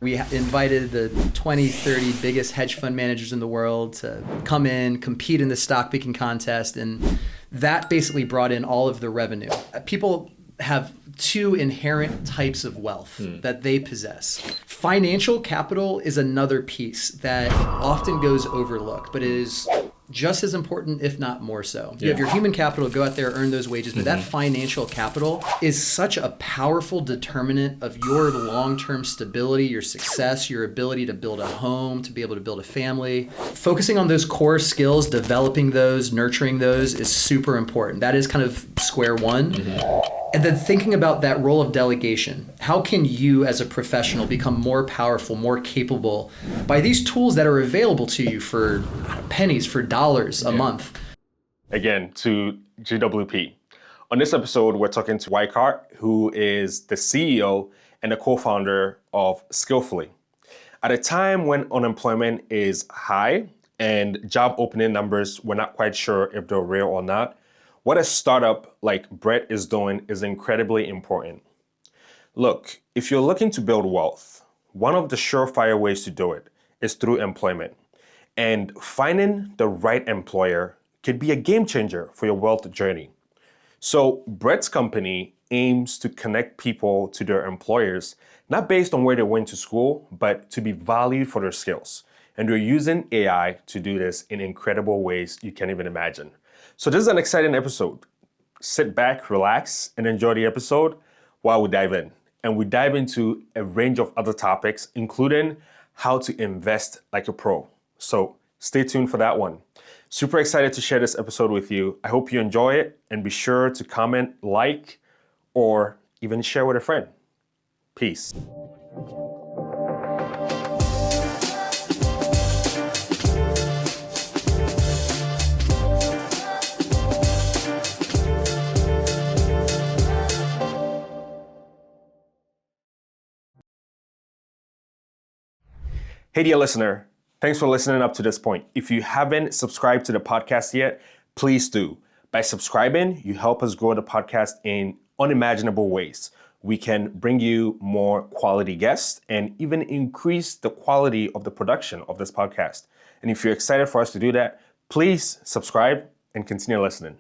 We invited the 20, 30 biggest hedge fund managers in the world to come in, compete in the stock picking contest, and that basically brought in all of the revenue. People have two inherent types of wealth that they possess. Financial capital is another piece that often goes overlooked, but is just as important, if not more so. You have your human capital, go out there, earn those wages, but that financial capital is such a powerful determinant of your long-term stability, your success, your ability to build a home, to be able to build a family. Focusing on those core skills, developing those, nurturing those is super important. That is kind of square one. And then thinking about that role of delegation. How can you as a professional become more powerful, more capable by these tools that are available to you for pennies, for dollars a month? Again, to GWP. On this episode, we're talking to Waikart, who is the CEO and the co-founder of Skillfully. At a time when unemployment is high and job opening numbers, we're not quite sure if they're real or not, what a startup like Brett is doing is incredibly important. Look, if you're looking to build wealth, one of the surefire ways to do it is through employment. And finding the right employer could be a game changer for your wealth journey. So Brett's company aims to connect people to their employers, not based on where they went to school, but to be valued for their skills. And they're using AI to do this in incredible ways you can't even imagine. So this is an exciting episode. Sit back, relax, and enjoy the episode while we dive in. And we dive into a range of other topics, including how to invest like a pro. So stay tuned for that one. Super excited to share this episode with you. I hope you enjoy it, and be sure to comment, like, or even share with a friend. Peace. Hey, dear listener, thanks for listening up to this point. If you haven't subscribed to the podcast yet, please do. By subscribing, you help us grow the podcast in unimaginable ways. We can bring you more quality guests and even increase the quality of the production of this podcast. And if you're excited for us to do that, please subscribe and continue listening.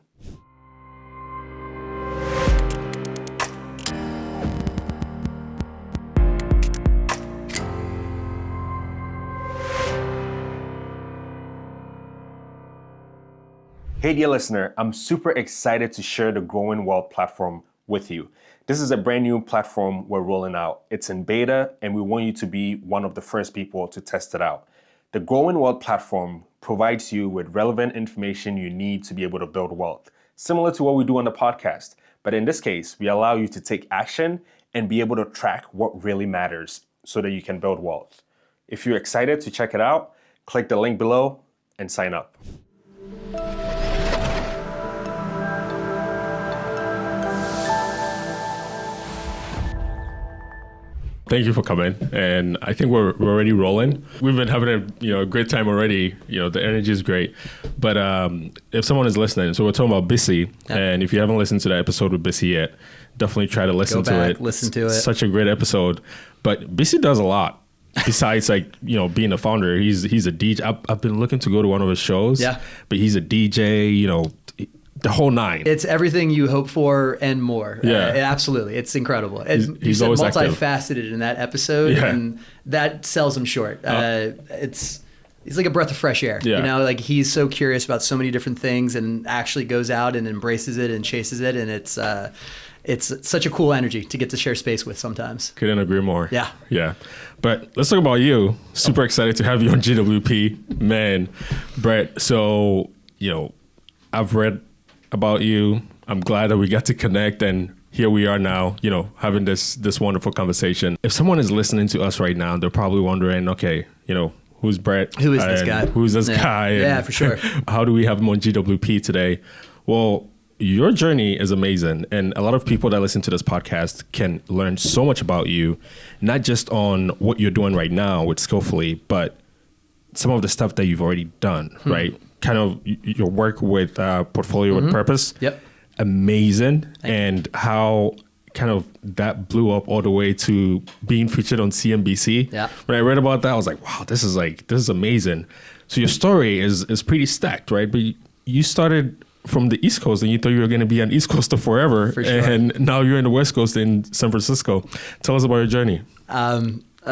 Hey, dear listener, I'm super excited to share the Growing Wealth platform with you. This is a brand new platform we're rolling out. It's in beta, and we want you to be one of the first people to test it out. The Growing Wealth platform provides you with relevant information you need to be able to build wealth, similar to what we do on the podcast. But in this case, we allow you to take action and be able to track what really matters so that you can build wealth. If you're excited to check it out, click the link below and sign up. Thank you for coming, and I think we're already rolling. We've been having a great time already. The energy is great. But if someone is listening, so we're talking about Bissy, and if you haven't listened to that episode with Bissy yet, definitely try to listen to it. Listen to it. Such a great episode. But Bissy does a lot besides being a founder. He's a DJ. I've been looking to go to one of his shows. Yeah. But he's a DJ. The whole nine. It's everything you hope for and more. Yeah, absolutely. It's incredible. He's always multifaceted in that episode, and that sells him short. He's like a breath of fresh air. Yeah. He's so curious about so many different things, and actually goes out and embraces it and chases it, and it's such a cool energy to get to share space with sometimes. Couldn't agree more. Yeah. Yeah. But let's talk about you. Super excited to have you on GWP, man, Brett. So I've read about you. I'm glad that we got to connect, and here we are now, having this wonderful conversation. If someone is listening to us right now, they're probably wondering, okay, who's Brett? Who is this guy? Who's this guy? Yeah, for sure. How do we have him on GWP today? Well, your journey is amazing, and a lot of people that listen to this podcast can learn so much about you, not just on what you're doing right now with Skillfully, but some of the stuff that you've already done, right? Kind of your work with Portfolio with Purpose. Yep. Amazing. And how kind of that blew up all the way to being featured on CNBC. Yeah. When I read about that, I was like, wow, this is amazing. So your story is pretty stacked, right? But you started from the East Coast and you thought you were going to be an East Coaster forever. For sure. And now you're in the West Coast in San Francisco. Tell us about your journey.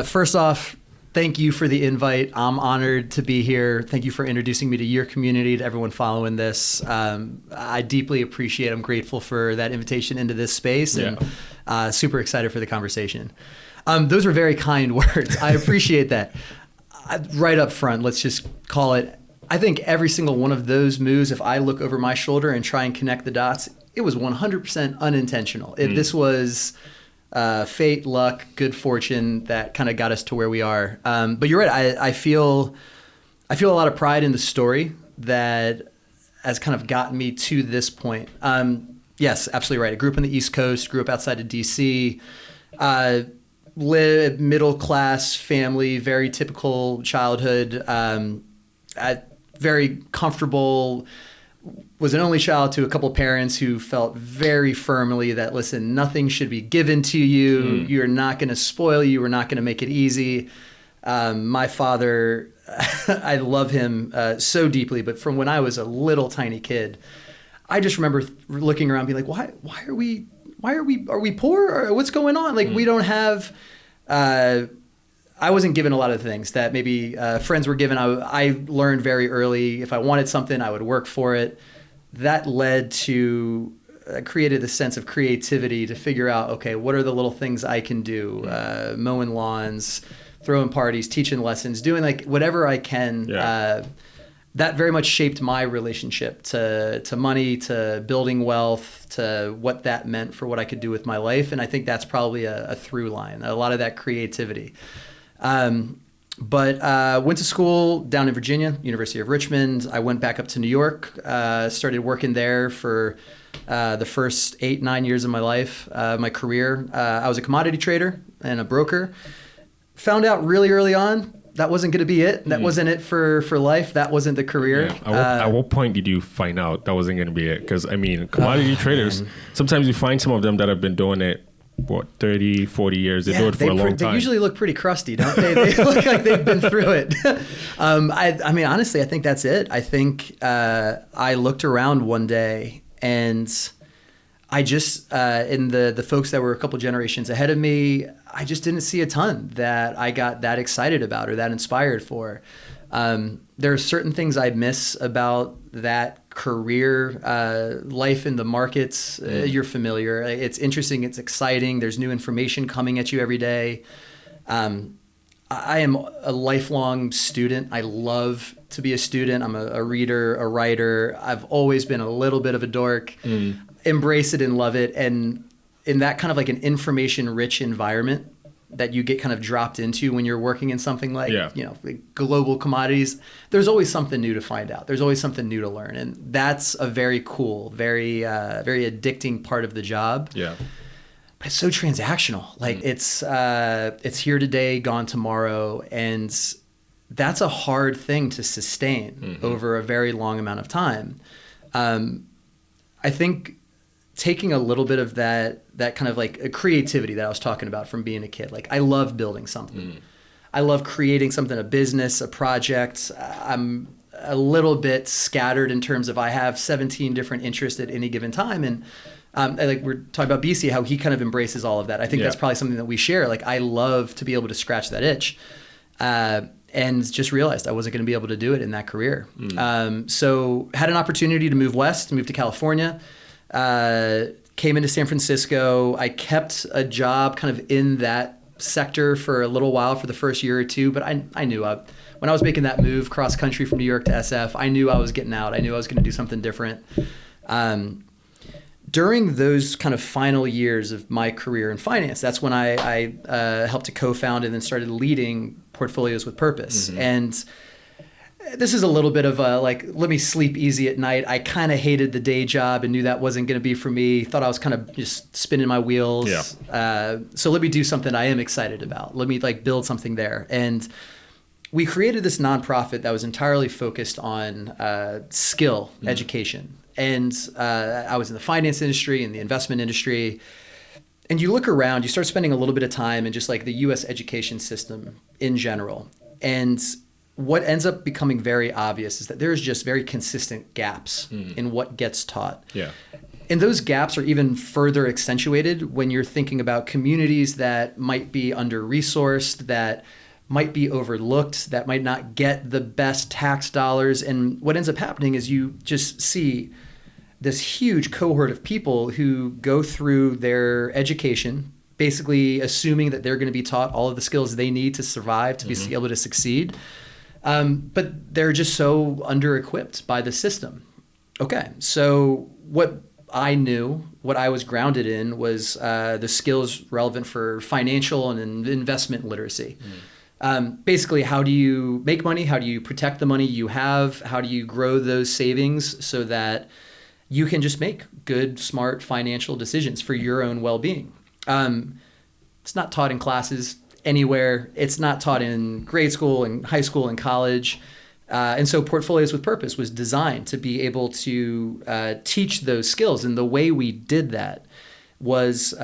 First off, thank you for the invite. I'm honored to be here. Thank you for introducing me to your community, to everyone following this. I deeply appreciate, I'm grateful for that invitation into this space, and super excited for the conversation. Those were very kind words. I appreciate that. Right up front, let's just call it, I think every single one of those moves, if I look over my shoulder and try and connect the dots, it was 100% unintentional. This was fate, luck, good fortune that kind of got us to where we are. But you're right. I feel a lot of pride in the story that has kind of gotten me to this point. Yes, absolutely right. I grew up on the East Coast, grew up outside of DC, lived middle class family, very typical childhood, very comfortable. Was an only child to a couple parents who felt very firmly that, listen, nothing should be given to you. You're not going to spoil you. We're not going to make it easy. My father, I love him so deeply, but from when I was a little tiny kid, I just remember looking around being like, why are we poor? Or what's going on? Like, we don't have, I wasn't given a lot of things that maybe friends were given. I learned very early, if I wanted something, I would work for it. That led to, created a sense of creativity to figure out, okay, what are the little things I can do? Mowing lawns, throwing parties, teaching lessons, doing like whatever I can. That very much shaped my relationship to money, to building wealth, to what that meant for what I could do with my life. And I think that's probably a through line, a lot of that creativity. But went to school down in Virginia, University of Richmond. I went back up to New York, started working there for the first 8-9 years of my life, my career. I was a commodity trader and a broker. Found out really early on that wasn't going to be it. That wasn't it for life. That wasn't the career. Yeah. At what point did you find out that wasn't going to be it? Because, I mean, commodity traders, sometimes you find some of them that have been doing it 30, 40 years. They do it for a long time. They usually look pretty crusty, don't they? They look like they've been through it. I mean, honestly, I think that's it. I think I looked around one day and I just, in the folks that were a couple generations ahead of me, I just didn't see a ton that I got that excited about or that inspired for. There are certain things I miss about that career, life in the markets. You're familiar. It's interesting. It's exciting. There's new information coming at you every day. I am a lifelong student. I love to be a student. I'm a reader, a writer. I've always been a little bit of a dork. Embrace it and love it. And in that kind of like an information-rich environment that you get kind of dropped into when you're working in something like, global commodities, there's always something new to find out. There's always something new to learn. And that's a very cool, very addicting part of the job. Yeah. But it's so transactional. Like it's here today, gone tomorrow. And that's a hard thing to sustain over a very long amount of time. I think taking a little bit of that kind of like a creativity that I was talking about from being a kid. Like I love building something. I love creating something, a business, a project. I'm a little bit scattered in terms of I have 17 different interests at any given time. And like we're talking about BC, how he kind of embraces all of that. I think that's probably something that we share. Like I love to be able to scratch that itch. And just realized I wasn't going to be able to do it in that career. So had an opportunity to move west, move to California. Came into San Francisco. I kept a job kind of in that sector for a little while for the first year or two, but I knew when I was making that move cross country from New York to SF, I knew I was getting out. I knew I was going to do something different. During those kind of final years of my career in finance, that's when I helped to co-found and then started leading Portfolios with Purpose. And this is a little bit of a, like, let me sleep easy at night. I kind of hated the day job and knew that wasn't going to be for me. Thought I was kind of just spinning my wheels. So let me do something I am excited about. Let me like build something there. And we created this nonprofit that was entirely focused on skill education. And I was in the finance industry and the investment industry. And you look around, you start spending a little bit of time in just like the US education system in general. And what ends up becoming very obvious is that there's just very consistent gaps in what gets taught. Yeah. And those gaps are even further accentuated when you're thinking about communities that might be under-resourced, that might be overlooked, that might not get the best tax dollars. And what ends up happening is you just see this huge cohort of people who go through their education, basically assuming that they're going to be taught all of the skills they need to survive, to be able to succeed. But they're just so under-equipped by the system. Okay, so what I knew, what I was grounded in was the skills relevant for financial and investment literacy. Basically, how do you make money? How do you protect the money you have? How do you grow those savings so that you can just make good, smart financial decisions for your own well-being? It's not taught in classes anywhere. It's not taught in grade school and high school and college. And so Portfolios with Purpose was designed to be able to teach those skills. And the way we did that was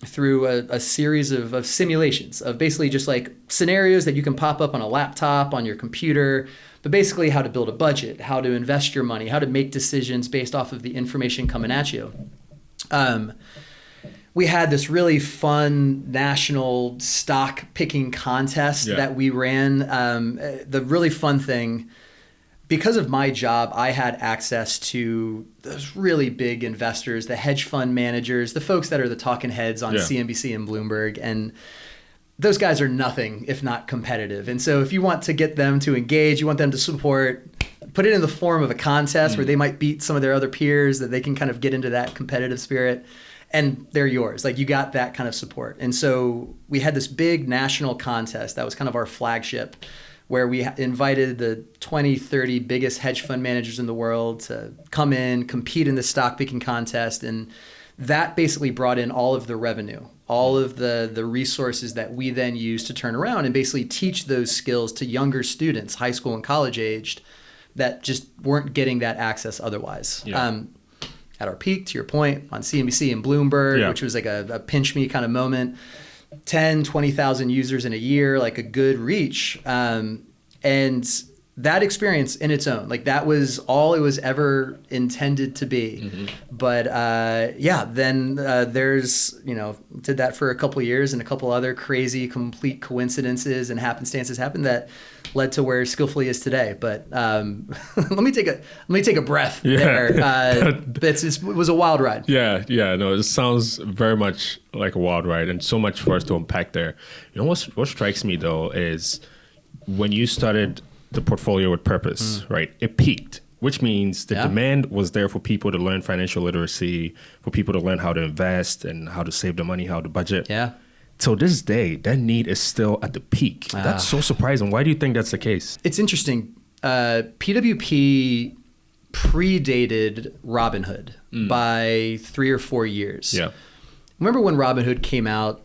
through a series of simulations of basically just like scenarios that you can pop up on a laptop, on your computer, but basically how to build a budget, how to invest your money, how to make decisions based off of the information coming at you. We had this really fun national stock picking contest that we ran. The really fun thing, because of my job, I had access to those really big investors, the hedge fund managers, the folks that are the talking heads on CNBC and Bloomberg. And those guys are nothing if not competitive. And so if you want to get them to engage, you want them to support, put it in the form of a contest where they might beat some of their other peers, that they can kind of get into that competitive spirit. And they're yours. Like, you got that kind of support. And so we had this big national contest that was kind of our flagship, where we invited the 20, 30 biggest hedge fund managers in the world to come in, compete in the stock picking contest. And that basically brought in all of the revenue, all of the resources that we then used to turn around and basically teach those skills to younger students, high school and college aged, that just weren't getting that access otherwise. Yeah. At our peak, to your point, on CNBC and Bloomberg, which was like a pinch me kind of moment, 10, 20,000 users in a year, like a good reach. And that experience in its own, like that was all it was ever intended to be. But then there's, did that for a couple of years, and a couple other crazy, complete coincidences and happenstances happened that led to where Skillfully is today. But let me take a breath there. It was a wild ride. No, it sounds very much like a wild ride, and so much for us to unpack there. What strikes me though is when you started the Portfolio with Purpose, right? It peaked, which means the demand was there for people to learn financial literacy, for people to learn how to invest and how to save the money, how to budget. Yeah. So this day, that need is still at the peak. That's so surprising. Why do you think that's the case? It's interesting. PWP predated Robinhood by 3 or 4 years. Yeah. Remember when Robinhood came out?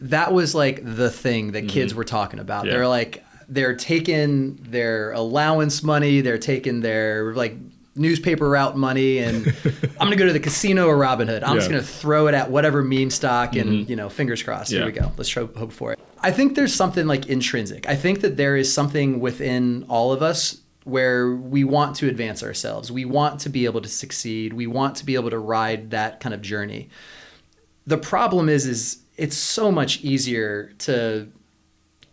That was like the thing that kids were talking about. Yeah. They're like, they're taking their allowance money, they're taking their like newspaper route money, and I'm going to go to the casino or Robinhood. I'm just going to throw it at whatever meme stock and, fingers crossed. Here we go. Let's hope for it. I think there's something like intrinsic. I think that there is something within all of us where we want to advance ourselves. We want to be able to succeed. We want to be able to ride that kind of journey. The problem is it's so much easier to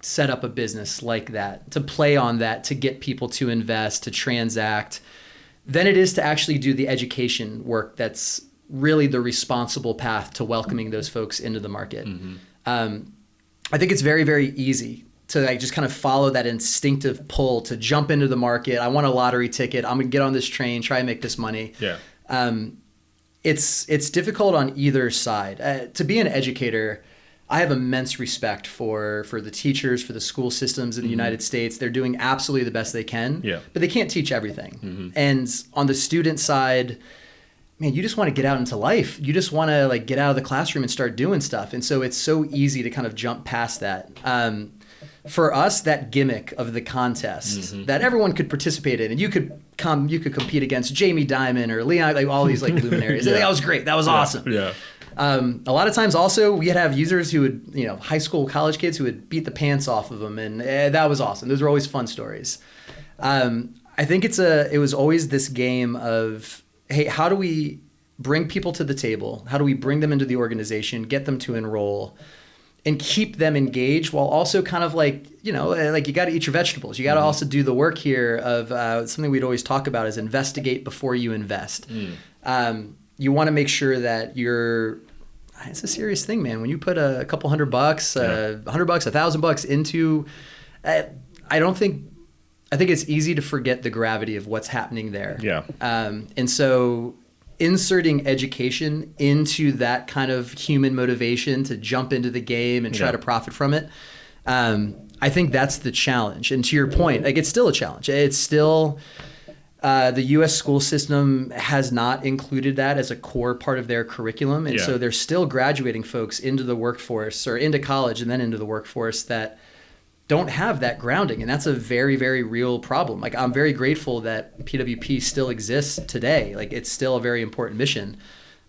set up a business like that, to play on that, to get people to invest, to transact, than it is to actually do the education work that's really the responsible path to welcoming those folks into the market. I think it's very, very easy to like just kind of follow that instinctive pull to jump into the market. I want a lottery ticket. I'm gonna get on this train, try and make this money. It's difficult on either side. To be an educator, I have immense respect for the teachers, for the school systems in the United States. They're doing absolutely the best they can, but they can't teach everything. And on the student side, man, you just want to get out into life. You just want to like get out of the classroom and start doing stuff. And so it's so easy to kind of jump past that. For us, that gimmick of the contest that everyone could participate in, and you could compete against Jamie Dimon or Leon, like all these like luminaries. That was great. That was awesome. A lot of times also we'd have users who would, high school, college kids who would beat the pants off of them. And that was awesome. Those were always fun stories. I think it was always this game of, hey, how do we bring people to the table? How do we bring them into the organization, get them to enroll, and keep them engaged while also kind of like you got to eat your vegetables. You got to also do the work here of something we'd always talk about is investigate before you invest. You want to make sure that it's a serious thing, man. When you put a couple $100, $100, $1,000 into, I think it's easy to forget the gravity of what's happening there. Yeah. And so inserting education into that kind of human motivation to jump into the game and try to profit from it, I think that's the challenge. And to your point, like it's still a challenge. It's still the U.S. school system has not included that as a core part of their curriculum. And so they're still graduating folks into the workforce or into college and then into the workforce that don't have that grounding. And that's a very, very real problem. Like I'm very grateful that PWP still exists today. Like it's still a very important mission.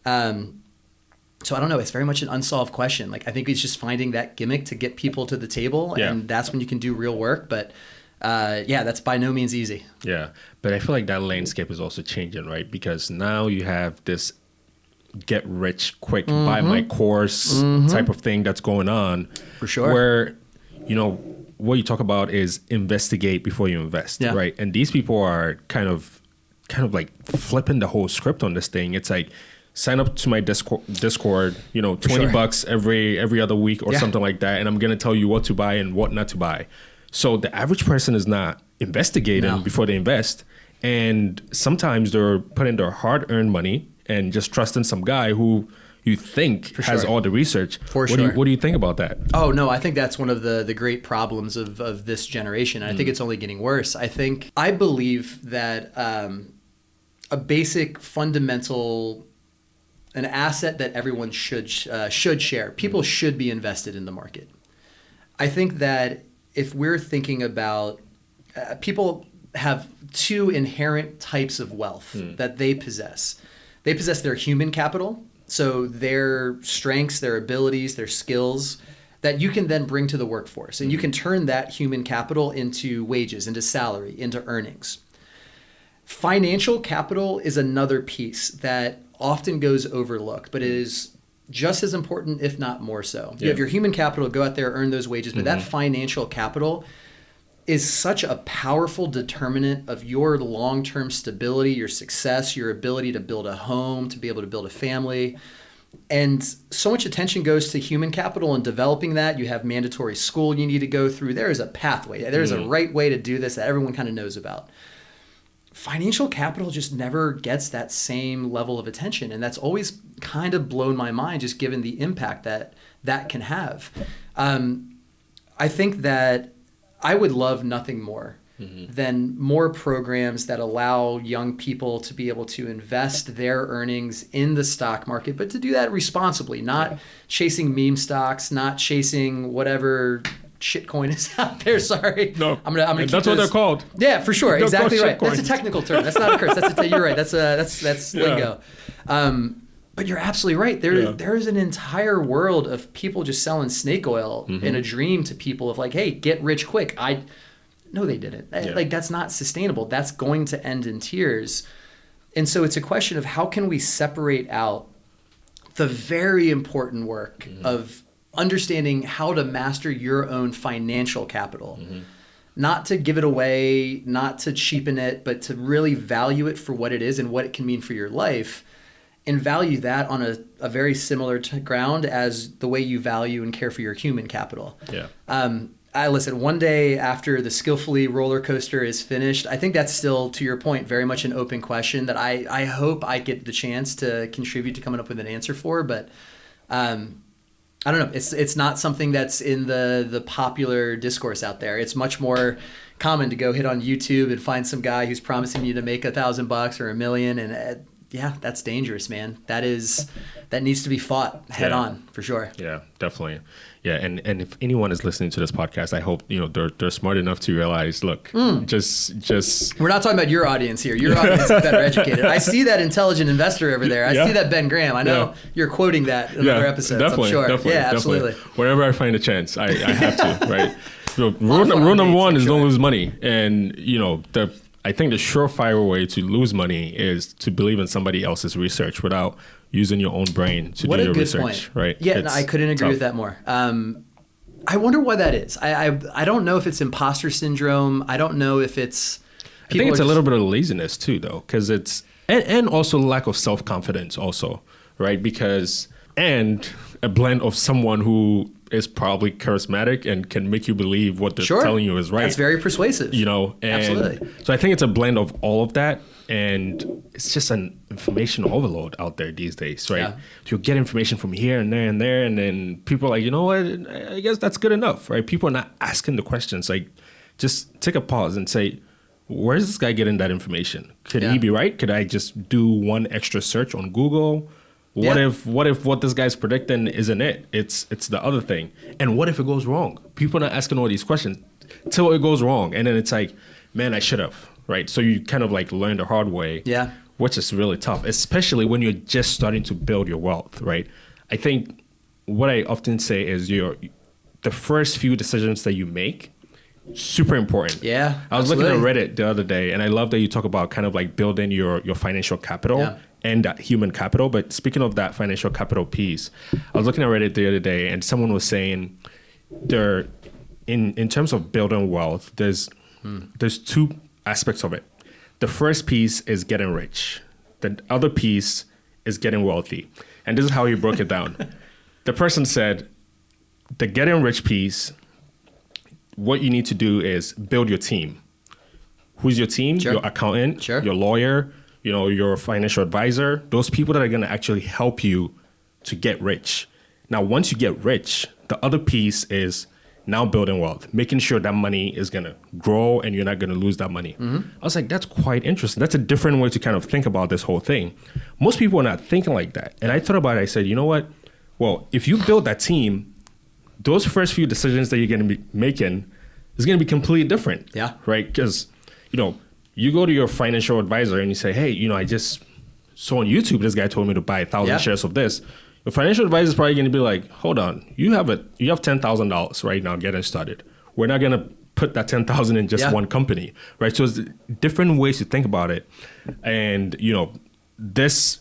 So I don't know. It's very much an unsolved question. Like I think it's just finding that gimmick to get people to the table and that's when you can do real work. But that's by no means easy. Yeah. But I feel like that landscape is also changing, right? Because now you have this get rich quick, buy my course type of thing that's going on. For sure. Where, what you talk about is investigate before you invest, right? And these people are kind of like flipping the whole script on this thing. It's like, sign up to my Discord, $20 every other week or something like that. And I'm going to tell you what to buy and what not to buy. So the average person is not investigating before they invest. And sometimes they're putting their hard-earned money and just trusting some guy who you think has all the research. What do you think about that? Oh, no, I think that's one of the great problems of this generation. And I think it's only getting worse. I believe that a basic fundamental, an asset that everyone should share, people should be invested in the market. I think that if we're thinking about people have two inherent types of wealth that they possess. They possess their human capital, so their strengths, their abilities, their skills that you can then bring to the workforce. And you can turn that human capital into wages, into salary, into earnings. Financial capital is another piece that often goes overlooked, but it is just as important, if not more so. You have your human capital, go out there, earn those wages, but that financial capital is such a powerful determinant of your long-term stability, your success, your ability to build a home, to be able to build a family. And so much attention goes to human capital and developing that. You have mandatory school you need to go through. There is a pathway. There's a right way to do this that everyone kind of knows about. Financial capital just never gets that same level of attention. And that's always kind of blown my mind, just given the impact that can have. I think that I would love nothing more than more programs that allow young people to be able to invest their earnings in the stock market, but to do that responsibly, not chasing meme stocks, not chasing whatever shitcoin is out there. Sorry. No, I'm gonna keep that's what they're called. Yeah, for sure. Exactly right. Shitcoins. That's a technical term. That's not a curse. You're right. That's lingo. But you're absolutely right. There is an entire world of people just selling snake oil in a dream to people of like, hey, get rich quick. No, they didn't. Like that's not sustainable. That's going to end in tears. And so it's a question of how can we separate out the very important work of understanding how to master your own financial capital, not to give it away, not to cheapen it, but to really value it for what it is and what it can mean for your life. And value that on a very similar ground as the way you value and care for your human capital. Listen, one day after the Skillfully roller coaster is finished, I think that's still, to your point, very much an open question that I hope I get the chance to contribute to coming up with an answer for. But I don't know. It's not something that's in the popular discourse out there. It's much more common to go hit on YouTube and find some guy who's promising you to make $1,000 or $1 million, and yeah, that's dangerous, man. That needs to be fought head on for sure. Yeah, definitely. Yeah, and if anyone is listening to this podcast, I hope they're smart enough to realize, look, just we're not talking about your audience here. Your audience is better educated. I see that intelligent investor over there. I see that Ben Graham. I know you're quoting that in other episodes. Definitely, I'm sure. Definitely, yeah, absolutely. Wherever I find a chance, I have to. Right. Rule number one is don't lose money, and I think the surefire way to lose money is to believe in somebody else's research without using your own brain to do your research. Point. Right? Yeah, no, I couldn't agree with that more. I wonder why that is. I don't know if it's imposter syndrome. I don't know if it's. I think it's a little bit of laziness too, though, because it's and also lack of self-confidence, also, right? And a blend of someone who is probably charismatic and can make you believe what they're telling you is right. That's very persuasive. And absolutely. So I think it's a blend of all of that, and it's just an information overload out there these days, right? Yeah. You'll get information from here and there, and then people are like, you know what? I guess that's good enough, right? People are not asking the questions. Like, just take a pause and say, where's this guy getting that information? Could he be right? Could I just do one extra search on Google? What if what this guy's predicting isn't it? It's the other thing. And what if it goes wrong? People are not asking all these questions till it goes wrong. And then it's like, man, I should have, right? So you kind of like learn the hard way, which is really tough, especially when you're just starting to build your wealth, right? I think what I often say is the first few decisions that you make, super important. Yeah, I was looking at Reddit the other day, and I love that you talk about kind of like building your financial capital and that human capital. But speaking of that financial capital piece, I was looking at Reddit the other day, and someone was saying in terms of building wealth, there's two aspects of it. The first piece is getting rich. The other piece is getting wealthy. And this is how he broke it down. The person said, the getting rich piece, what you need to do is build your team. Who's your team? Your accountant, your lawyer, your financial advisor, those people that are going to actually help you to get rich. Now, once you get rich, the other piece is now building wealth, making sure that money is going to grow and you're not going to lose that money. I was like, that's quite interesting. That's a different way to kind of think about this whole thing. Most people are not thinking like that. And I thought about it. I said, you know what? Well, if you build that team, those first few decisions that you're going to be making is going to be completely different. Yeah. Right? Because, you go to your financial advisor and you say, hey, I just saw on YouTube, this guy told me to buy 1,000 shares of this. Your financial advisor is probably going to be like, hold on, you have $10,000 right now getting started. We're not going to put that 10,000 in just one company, right? So it's different ways to think about it. And, this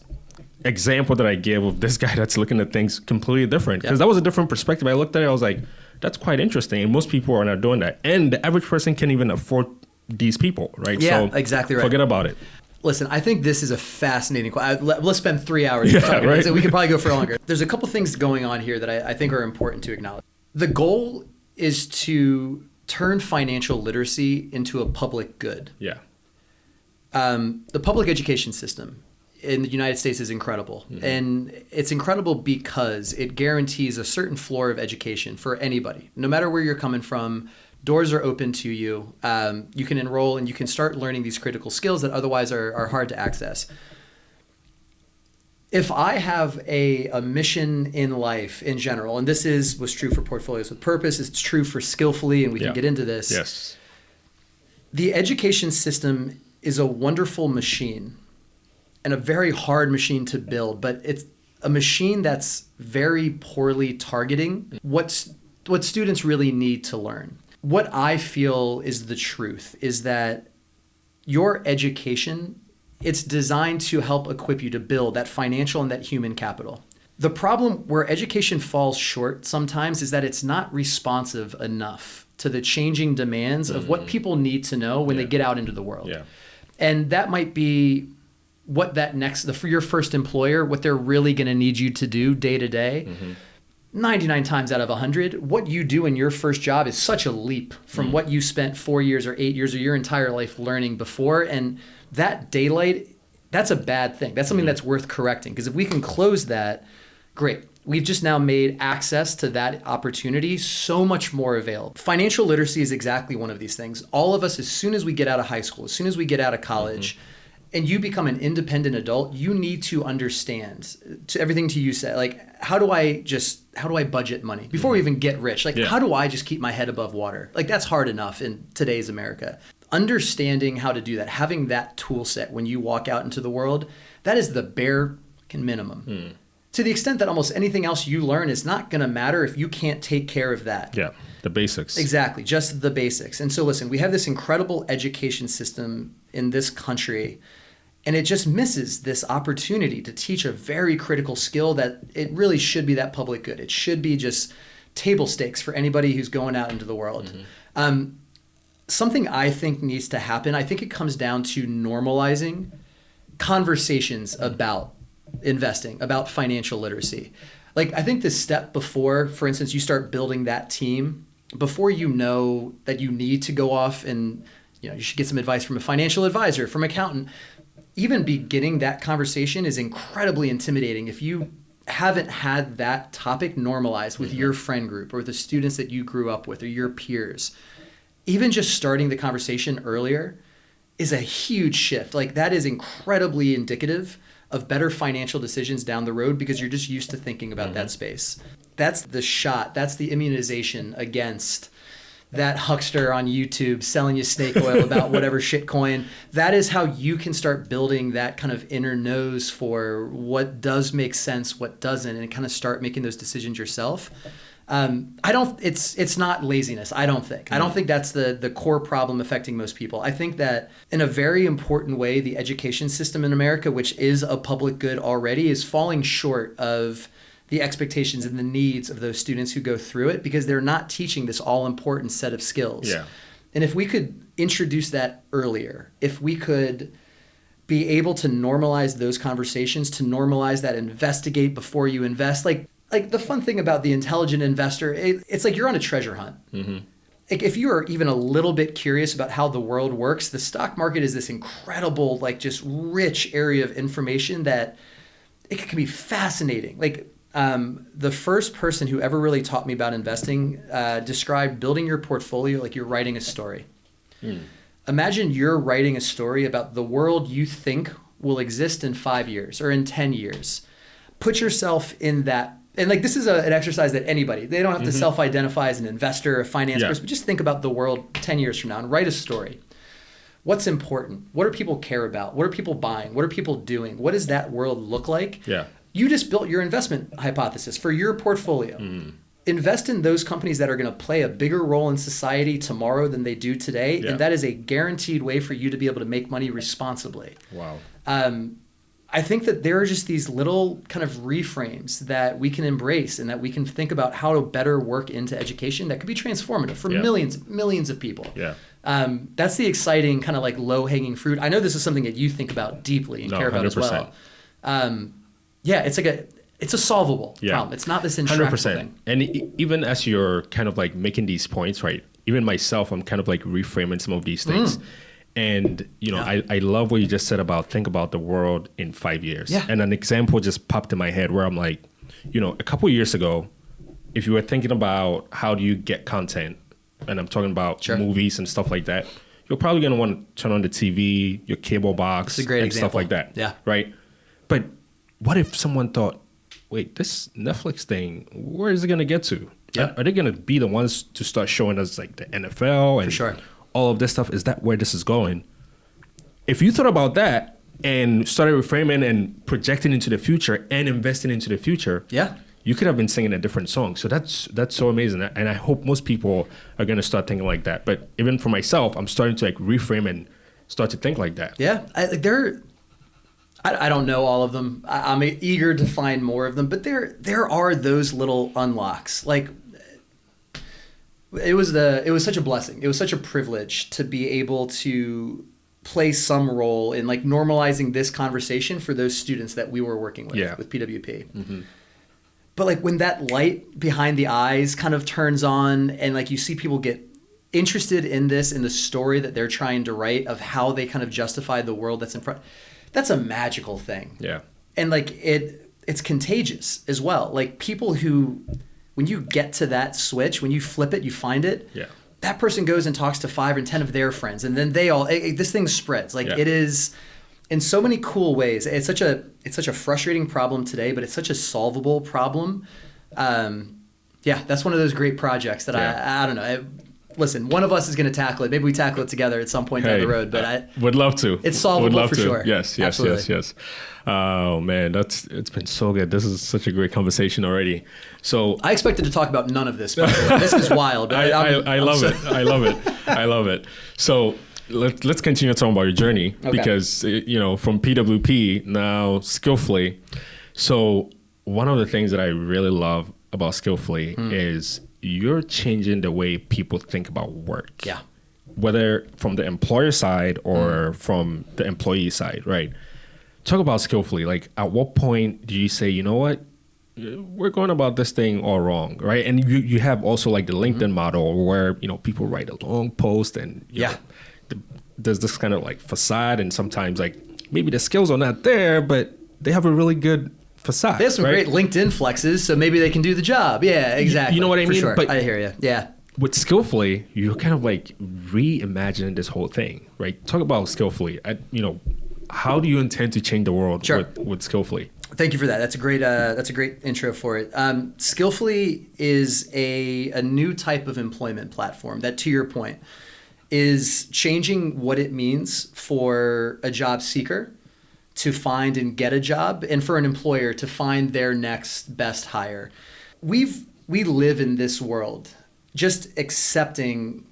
example that I gave of this guy that's looking at things completely different, because that was a different perspective. I looked at it, I was like, that's quite interesting. And most people are not doing that. And the average person can't even afford these people, right? Yeah, so exactly right. Forget about it. Listen, I think this is a fascinating question. Let's spend 3 hours talking about it. We could probably go for longer. There's a couple things going on here that I think are important to acknowledge. The goal is to turn financial literacy into a public good. Yeah. The public education system in the United States is incredible. And it's incredible because it guarantees a certain floor of education for anybody, no matter where you're coming from. Doors are open to you. You can enroll and you can start learning these critical skills that otherwise are hard to access. If I have a mission in life in general, and this was true for Portfolios with Purpose, it's true for Skillfully, and we can get into this. Yes. The education system is a wonderful machine and a very hard machine to build, but it's a machine that's very poorly targeting what students really need to learn. What I feel is the truth is that your education, it's designed to help equip you to build that financial and that human capital. The problem where education falls short sometimes is that it's not responsive enough to the changing demands of what people need to know when they get out into the world. Yeah. And that might be what for your first employer, what they're really going to need you to do day to day. 99 times out of 100, what you do in your first job is such a leap from what you spent 4 years or 8 years or your entire life learning before. And that daylight, that's a bad thing. That's something that's worth correcting. Because if we can close that, great. We've just now made access to that opportunity so much more available. Financial literacy is exactly one of these things. All of us, as soon as we get out of high school, as soon as we get out of college, and you become an independent adult, you need to understand to everything to you said, like, how do I budget money before we even get rich? Like, how do I just keep my head above water? Like, that's hard enough in today's America. Understanding how to do that, having that tool set when you walk out into the world, that is the bare minimum. To the extent that almost anything else you learn is not going to matter if you can't take care of that. Yeah, the basics. Exactly, just the basics. And so listen, we have this incredible education system in this country, and it just misses this opportunity to teach a very critical skill that it really should be that public good. It should be just table stakes for anybody who's going out into the world. Something I think needs to happen, I think it comes down to normalizing conversations about investing, about financial literacy. Like, I think the step before, for instance, you start building that team, before you know that you need to go off and, you should get some advice from a financial advisor, from an accountant, even beginning that conversation is incredibly intimidating if you haven't had that topic normalized with your friend group or the students that you grew up with or your peers. Even just starting the conversation earlier is a huge shift. Like, that is incredibly indicative of better financial decisions down the road because you're just used to thinking about that space. That's the shot. That's the immunization against that huckster on YouTube selling you snake oil about whatever shitcoin. That is how you can start building that kind of inner nose for what does make sense, what doesn't, and kind of start making those decisions yourself. It's not laziness. I don't think that's the core problem affecting most people. I think that in a very important way, the education system in America, which is a public good already, is falling short of the expectations and the needs of those students who go through it because they're not teaching this all important set of skills. Yeah. And if we could introduce that earlier, if we could be able to normalize those conversations, to normalize that investigate before you invest, like the fun thing about the intelligent investor, it's like you're on a treasure hunt. Like, if you are even a little bit curious about how the world works, the stock market is this incredible, like, just rich area of information that it can be fascinating. Like, the first person who ever really taught me about investing described building your portfolio like you're writing a story. Imagine you're writing a story about the world you think will exist in 5 years or in 10 years. Put yourself in that. And like, this is an exercise that anybody, they don't have to self-identify as an investor or a finance person, but just think about the world 10 years from now and write a story. What's important? What do people care about? What are people buying? What are people doing? What does that world look like? Yeah. You just built your investment hypothesis for your portfolio. Invest in those companies that are going to play a bigger role in society tomorrow than they do today. And that is a guaranteed way for you to be able to make money responsibly. Wow. I think that there are just these little kind of reframes that we can embrace and that we can think about how to better work into education that could be transformative for millions of people. That's the exciting kind of like low-hanging fruit. I know this is something that you think about deeply and care about 100%. As well. It's a solvable problem. It's not this intractable 100%. Thing. And even as you're kind of like making these points, right? Even myself, I'm kind of like reframing some of these things. And, I love what you just said about think about the world in 5 years. And an example just popped in my head where I'm like, a couple of years ago, if you were thinking about how do you get content, and I'm talking about movies and stuff like that, you're probably going to want to turn on the TV, your cable box, and example. Stuff like that. Yeah. Right? But what if someone thought, wait, this Netflix thing, where is it going to get to? Are they going to be the ones to start showing us like the NFL and all of this stuff? Is that where this is going? If you thought about that and started reframing and projecting into the future and investing into the future, you could have been singing a different song. So that's so amazing. And I hope most people are going to start thinking like that. But even for myself, I'm starting to like reframe and start to think like that. Yeah. I don't know all of them. I'm eager to find more of them, but there are those little unlocks. Like, it was such a blessing. It was such a privilege to be able to play some role in like normalizing this conversation for those students that we were working with PWP. But like, when that light behind the eyes kind of turns on and like you see people get interested in this, in the story that they're trying to write of how they kind of justify the world that's in front, that's a magical thing. Yeah. And like it's contagious as well. Like, people who, when you get to that switch, when you flip it, you find it, that person goes and talks to 5 and 10 of their friends, and then they all, this thing spreads. Like, it is, in so many cool ways. It's such a frustrating problem today, but it's such a solvable problem. Yeah, that's one of those great projects that I don't know. Listen, one of us is going to tackle it. Maybe we tackle it together at some point down the road. But I would love to. It's solvable for sure. Yes. Oh man, it's been so good. This is such a great conversation already. So I expected to talk about none of this. By the way. This is wild. I love it. I love it. So let's continue talking about your journey because from PWP now Skillfully. So one of the things that I really love about Skillfully is you're changing the way people think about work. Yeah. Whether from the employer side or from the employee side, right? Talk about Skillfully. Like, at what point do you say, you know what, we're going about this thing all wrong, right? And you have also like the LinkedIn model where, people write a long post and you know, there's this kind of like facade, and sometimes like maybe the skills are not there, but they have a really good facade. They have some great LinkedIn flexes, so maybe they can do the job. Yeah, exactly. You know what I mean? Sure. But I hear you. Yeah. With Skillfully, you're kind of like reimagining this whole thing, right? Talk about Skillfully. How do you intend to change the world with Skillfully? Thank you for that. That's a great intro for it. Skillfully is a new type of employment platform that, to your point, is changing what it means for a job seeker to find and get a job, and for an employer to find their next best hire. We live in this world just accepting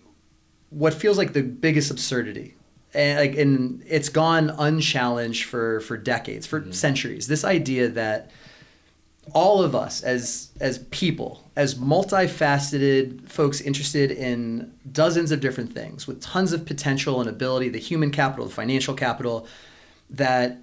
what feels like the biggest absurdity. And it's gone unchallenged for decades, for centuries. This idea that all of us as people, as multifaceted folks interested in dozens of different things with tons of potential and ability, the human capital, the financial capital, that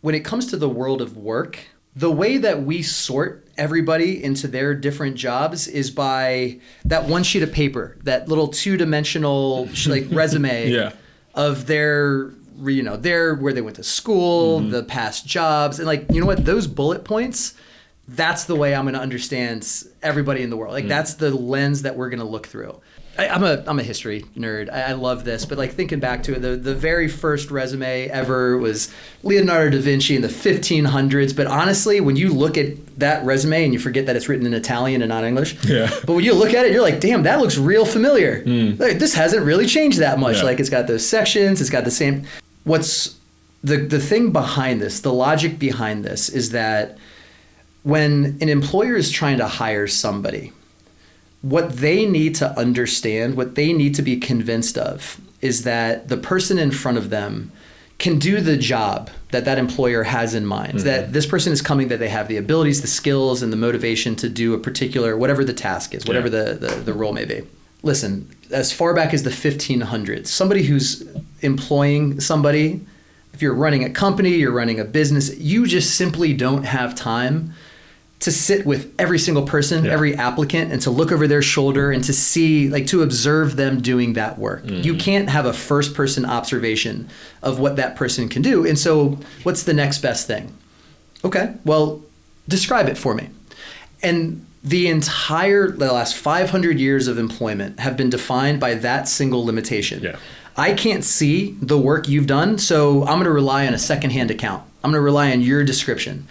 when it comes to the world of work, the way that we sort everybody into their different jobs is by that one sheet of paper, that little two-dimensional like resume of their where they went to school, the past jobs, and like, you know what, those bullet points, that's the way I'm going to understand everybody in the world. Like that's the lens that we're going to look through. I'm a history nerd. I love this, but like thinking back to it, the very first resume ever was Leonardo da Vinci in the 1500s. But honestly, when you look at that resume and you forget that it's written in Italian and not English, but when you look at it, you're like, damn, that looks real familiar. Like, this hasn't really changed that much. Like, it's got those sections, it's got the same. What's the thing behind this, the logic behind this is that when an employer is trying to hire somebody, what they need to understand, what they need to be convinced of, is that the person in front of them can do the job that employer has in mind, that this person is coming, that they have the abilities, the skills, and the motivation to do a particular, whatever the task is, whatever the role may be. Listen, as far back as the 1500s, somebody who's employing somebody, if you're running a company, you're running a business, you just simply don't have time to sit with every single person, every applicant, and to look over their shoulder and to see, like, to observe them doing that work. You can't have a first person observation of what that person can do. And so what's the next best thing? Okay, well, describe it for me. And the last 500 years of employment have been defined by that single limitation. I can't see the work you've done, so I'm going to rely on a secondhand account. I'm going to rely on your description.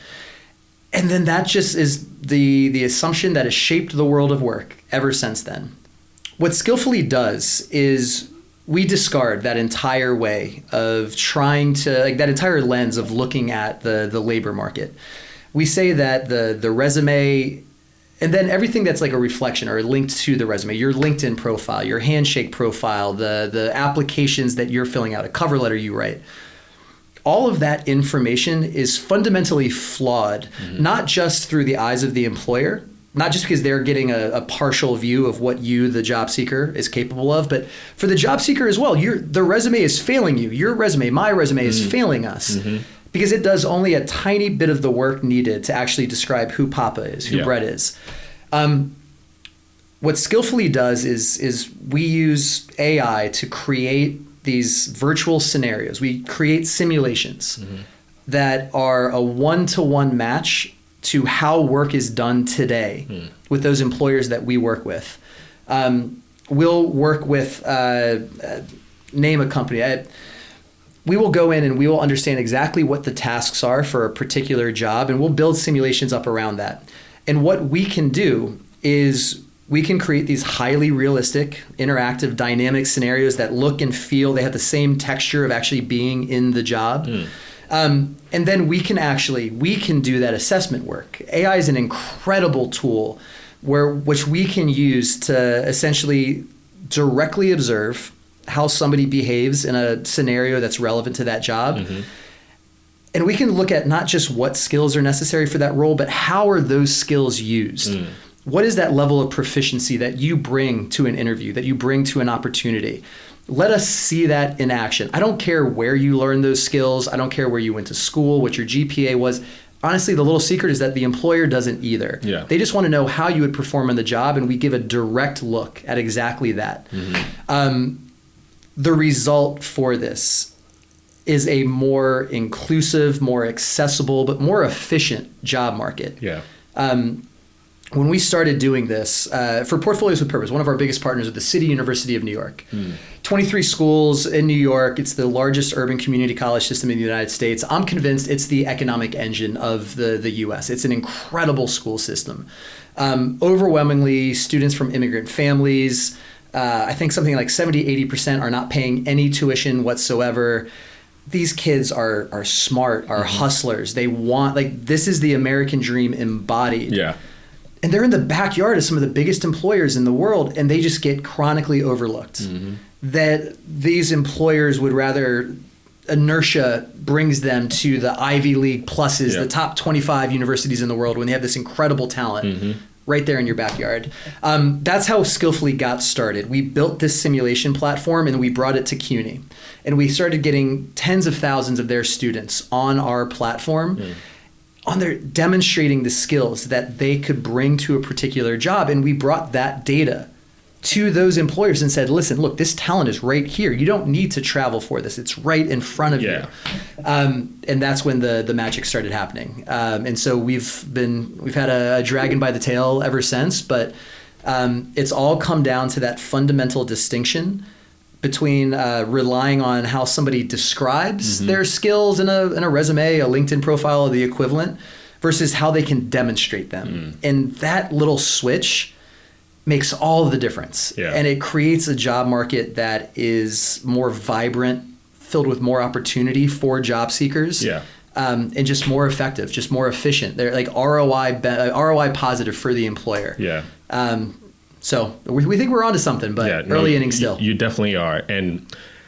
And then that just is the assumption that has shaped the world of work ever since then. What Skillfully does is we discard that entire way of trying to, like, that entire lens of looking at the labor market. We say that the resume, and then everything that's like a reflection or linked to the resume, your LinkedIn profile, your Handshake profile, the applications that you're filling out, a cover letter you write, all of that information is fundamentally flawed, not just through the eyes of the employer, not just because they're getting a partial view of what you, the job seeker, is capable of, but for the job seeker as well. The resume is failing you. Your resume, my resume is failing us because it does only a tiny bit of the work needed to actually describe who Papa is, who Brett is. What Skillfully does is we use AI to create these virtual scenarios. We create simulations that are a one-to-one match to how work is done today with those employers that we work with. We'll work with, name a company. we will go in and we will understand exactly what the tasks are for a particular job, and we'll build simulations up around that. And what we can do is we can create these highly realistic, interactive, dynamic scenarios that look and feel, they have the same texture of actually being in the job. And then we can do that assessment work. AI is an incredible tool which we can use to essentially directly observe how somebody behaves in a scenario that's relevant to that job. And we can look at not just what skills are necessary for that role, but how are those skills used? What is that level of proficiency that you bring to an interview, that you bring to an opportunity? Let us see that in action. I don't care where you learned those skills. I don't care where you went to school, what your GPA was. Honestly, the little secret is that the employer doesn't either. They just want to know how you would perform on the job, and we give a direct look at exactly that. The result for this is a more inclusive, more accessible, but more efficient job market. When we started doing this, for Portfolios with Purpose, one of our biggest partners is the City University of New York. 23 schools in New York. It's the largest urban community college system in the United States. I'm convinced it's the economic engine of the US. It's an incredible school system. Overwhelmingly, students from immigrant families. I think something like 70, 80% are not paying any tuition whatsoever. These kids are smart, are hustlers. They want, this is the American dream embodied. And they're in the backyard of some of the biggest employers in the world, and they just get chronically overlooked. That these employers would rather, inertia brings them to the Ivy League pluses, the top 25 universities in the world, when they have this incredible talent right there in your backyard. That's how Skillfully got started. We built this simulation platform, and we brought it to CUNY. And we started getting tens of thousands of their students on our platform, demonstrating the skills that they could bring to a particular job. And we brought that data to those employers and said, listen, look, this talent is right here. You don't need to travel for this. It's right in front of you. And that's when the magic started happening. And so we've had a dragon by the tail ever since, but it's all come down to that fundamental distinction between relying on how somebody describes their skills in a resume, a LinkedIn profile, or the equivalent, versus how they can demonstrate them. And that little switch makes all the difference. And it creates a job market that is more vibrant, filled with more opportunity for job seekers, and just more effective, just more efficient. They're like ROI positive for the employer. So we think we're onto something, but early innings still. You definitely are. And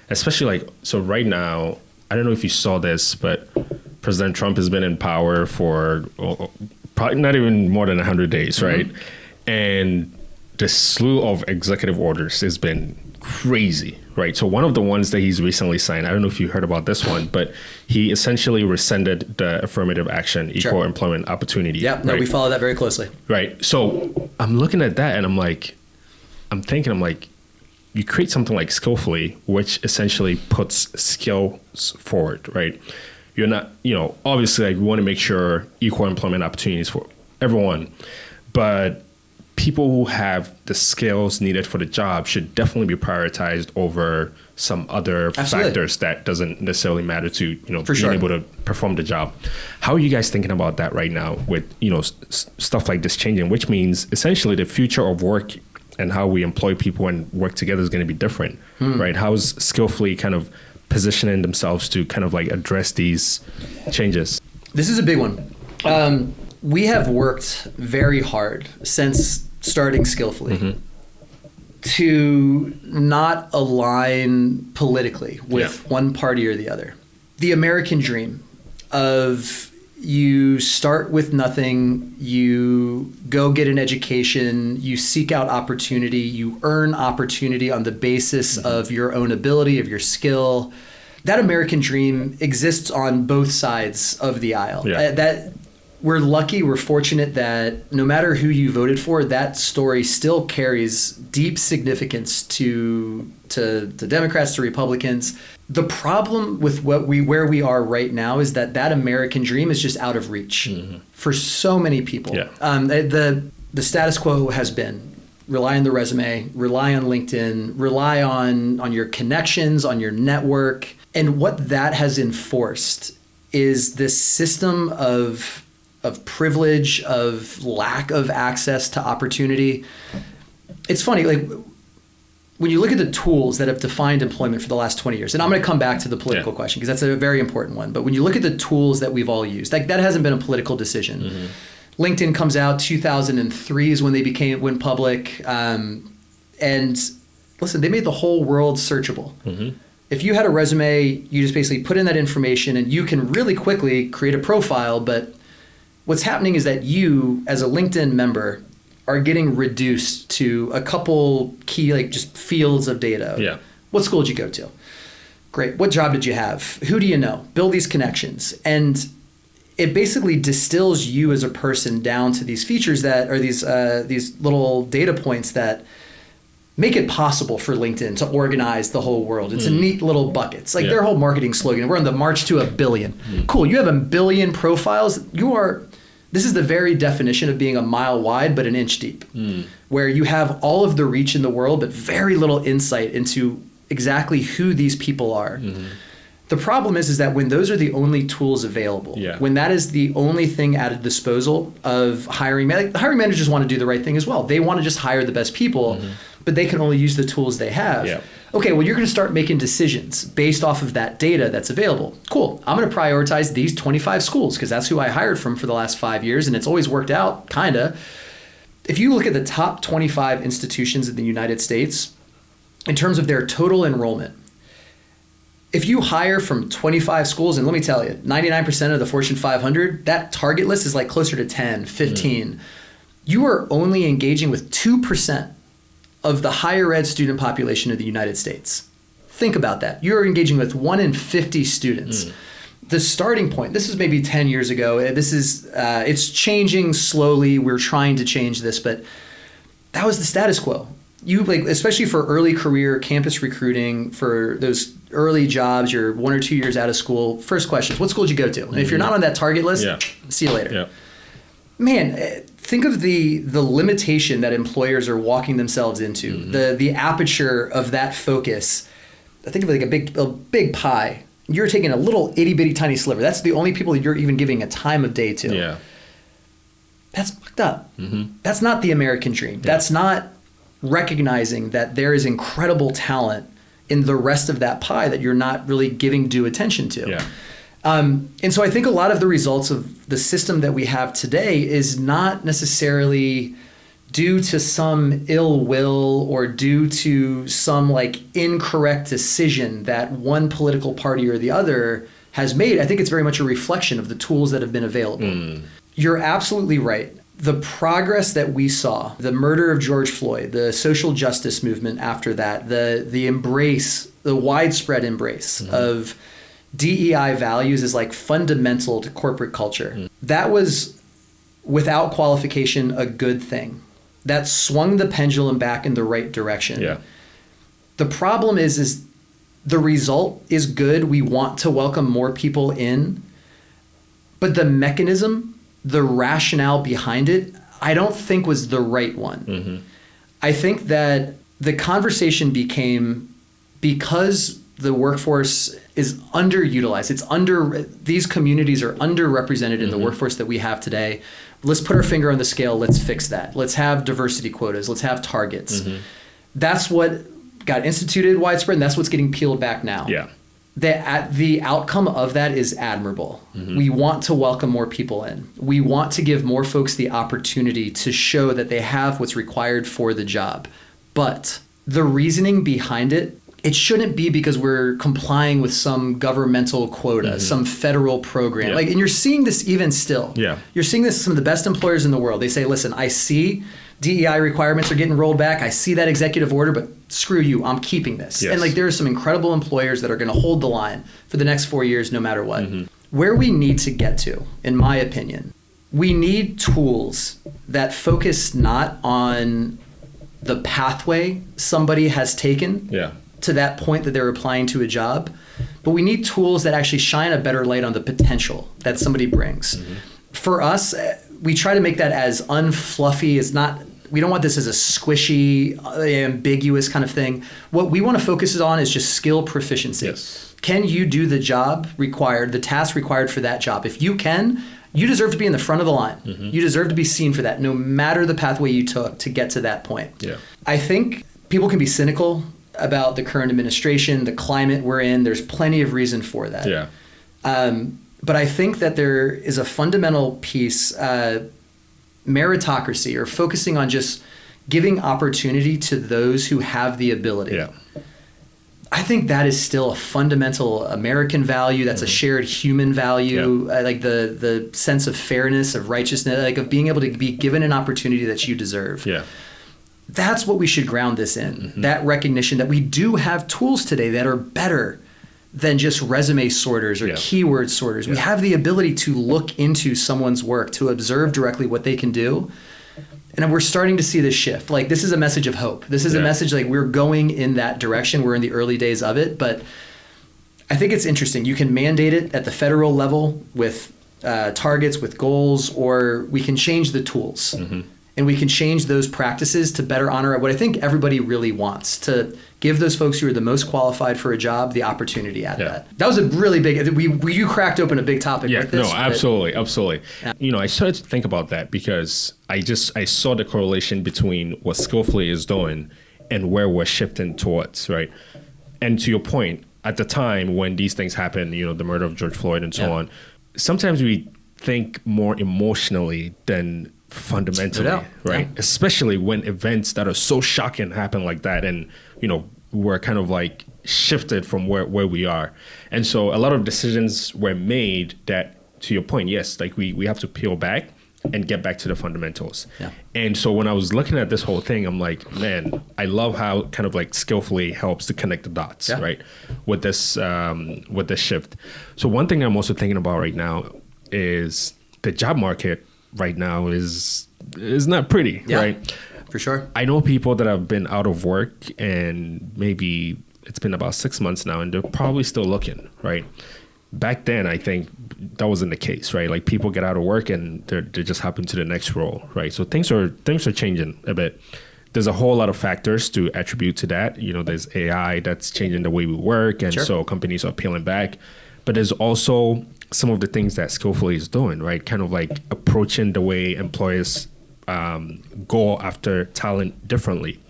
especially so right now, I don't know if you saw this, but President Trump has been in power for probably not even more than 100 days, right? And the slew of executive orders has been crazy, right? So one of the ones that he's recently signed, I don't know if you heard about this one, but he essentially rescinded the affirmative action, equal employment opportunity. We follow that very closely. Right. So I'm looking at that and I'm thinking, you create something like Skillfully, which essentially puts skills forward, right? You're not, obviously we want to make sure equal employment opportunities for everyone, but people who have the skills needed for the job should definitely be prioritized over some other factors that doesn't necessarily matter to, being able to perform the job. How are you guys thinking about that right now with, stuff like this changing, which means essentially the future of work and how we employ people and work together is going to be different, right? How is Skillfully kind of positioning themselves to kind of address these changes? This is a big one. We have worked very hard since starting Skillfully to not align politically with one party or the other. The American dream of you start with nothing, you go get an education, you seek out opportunity, you earn opportunity on the basis of your own ability, of your skill. That American dream exists on both sides of the aisle. That we're lucky, we're fortunate that no matter who you voted for, that story still carries deep significance to Democrats, to Republicans. The problem with where we are right now is that American dream is just out of reach for so many people. The status quo has been rely on the resume, rely on LinkedIn, rely on your connections, on your network. And what that has enforced is this system of privilege, of lack of access to opportunity. It's funny, like when you look at the tools that have defined employment for the last 20 years, and I'm going to come back to the political question because that's a very important one. But when you look at the tools that we've all used, like that hasn't been a political decision. LinkedIn comes out 2003 is when they went public. And listen, they made the whole world searchable. If you had a resume, you just basically put in that information and you can really quickly create a profile. But what's happening is that you, as a LinkedIn member, are getting reduced to a couple key, like just fields of data. Yeah. What school did you go to? Great. What job did you have? Who do you know? Build these connections. And it basically distills you as a person down to these features that are these little data points that make it possible for LinkedIn to organize the whole world. It's a neat little bucket. It's like their whole marketing slogan. We're on the march to 1 billion. Cool. You have 1 billion profiles. This is the very definition of being a mile wide, but an inch deep, where you have all of the reach in the world, but very little insight into exactly who these people are. The problem is that when those are the only tools available, when that is the only thing at a disposal of hiring managers want to do the right thing as well. They want to just hire the best people, but they can only use the tools they have. Okay, well, you're going to start making decisions based off of that data that's available. Cool. I'm going to prioritize these 25 schools because that's who I hired from for the last 5 years, and it's always worked out, kind of. If you look at the top 25 institutions in the United States, in terms of their total enrollment, if you hire from 25 schools, and let me tell you, 99% of the Fortune 500, that target list is like closer to 10, 15. You are only engaging with 2% of the higher ed student population of the United States. Think about that. You're engaging with 1 in 50 students. The starting point, this is maybe 10 years ago. It's changing slowly. We're trying to change this, but that was the status quo. Especially for early career campus recruiting, for those early jobs, you're 1 or 2 years out of school. First question is, what school did you go to? And if you're not on that target list, see you later. Man, think of the limitation that employers are walking themselves into, the aperture of that focus. I think of it like a big pie. You're taking a little itty bitty tiny sliver. That's the only people you're even giving a time of day to. That's fucked up. That's not the American dream. That's not recognizing that there is incredible talent in the rest of that pie that you're not really giving due attention to. And so I think a lot of the results of the system that we have today is not necessarily due to some ill will or due to some like incorrect decision that one political party or the other has made. I think it's very much a reflection of the tools that have been available. You're absolutely right. The progress that we saw, the murder of George Floyd, the social justice movement after that, the widespread embrace of DEI values is like fundamental to corporate culture. That was, without qualification, a good thing. That swung the pendulum back in the right direction. The problem is the result is good. We want to welcome more people in, but the mechanism, the rationale behind it, I don't think was the right one. I think that the conversation became, because the workforce is underutilized, these communities are underrepresented in the workforce that we have today. Let's put our finger on the scale. Let's fix that. Let's have diversity quotas. Let's have targets. That's what got instituted widespread, and that's what's getting peeled back now. The outcome of that is admirable. We want to welcome more people in. We want to give more folks the opportunity to show that they have what's required for the job. But the reasoning behind it, it shouldn't be because we're complying with some governmental quota, some federal program. And you're seeing this even still. You're seeing this with some of the best employers in the world. They say, listen, I see DEI requirements are getting rolled back. I see that executive order, but screw you, I'm keeping this. And there are some incredible employers that are going to hold the line for the next 4 years, no matter what. Where we need to get to, in my opinion, we need tools that focus not on the pathway somebody has taken to that point that they're applying to a job, but we need tools that actually shine a better light on the potential that somebody brings. For us, we try to make that as unfluffy. It's not We don't want this as a squishy, ambiguous kind of thing. What we want to focus on is just skill proficiency. Yes. Can you do the job required, the task required for that job? If you can, you deserve to be in the front of the line. You deserve to be seen for that, no matter the pathway you took to get to that point. Yeah. I think people can be cynical about the current administration, the climate we're in. There's plenty of reason for that. Yeah. But I think that there is a fundamental piece, meritocracy, or focusing on just giving opportunity to those who have the ability. Yeah. I think that is still a fundamental American value. That's a shared human value. Yeah. Like the sense of fairness, of righteousness, like of being able to be given an opportunity that you deserve. Yeah. That's what we should ground this in. That recognition that we do have tools today that are better than just resume sorters or keyword sorters. We have the ability to look into someone's work, to observe directly what they can do. And we're starting to see this shift. Like, this is a message of hope. This is a message like we're going in that direction. We're in the early days of it. But I think it's interesting. You can mandate it at the federal level with targets, with goals, or we can change the tools. And we can change those practices to better honor what I think everybody really wants, to give those folks who are the most qualified for a job the opportunity at that. That was a really big, you cracked open a big topic with this. No, absolutely. Yeah. I started to think about that because I saw the correlation between what Skillfully is doing and where we're shifting towards, right? And to your point, at the time when these things happened, the murder of George Floyd and so on, sometimes we think more emotionally than fundamentally, right? Especially when events that are so shocking happen like that, and we're kind of like shifted from where we are. And so a lot of decisions were made that, to your point, yes, like we have to peel back and get back to the fundamentals. And so when I was looking at this whole thing, I'm like, man, I love how kind of like Skillfully helps to connect the dots, right? With this shift. So one thing I'm also thinking about right now is the job market right now is not pretty, right? For sure. I know people that have been out of work and maybe it's been about 6 months now and they're probably still looking, right? Back then, I think that wasn't the case, right? Like people get out of work and they just hop into the next role, right? So things are changing a bit. There's a whole lot of factors to attribute to that. There's AI that's changing the way we work, and so companies are peeling back. But there's also some of the things that Skillfully is doing, right? Kind of like approaching the way employers go after talent differently.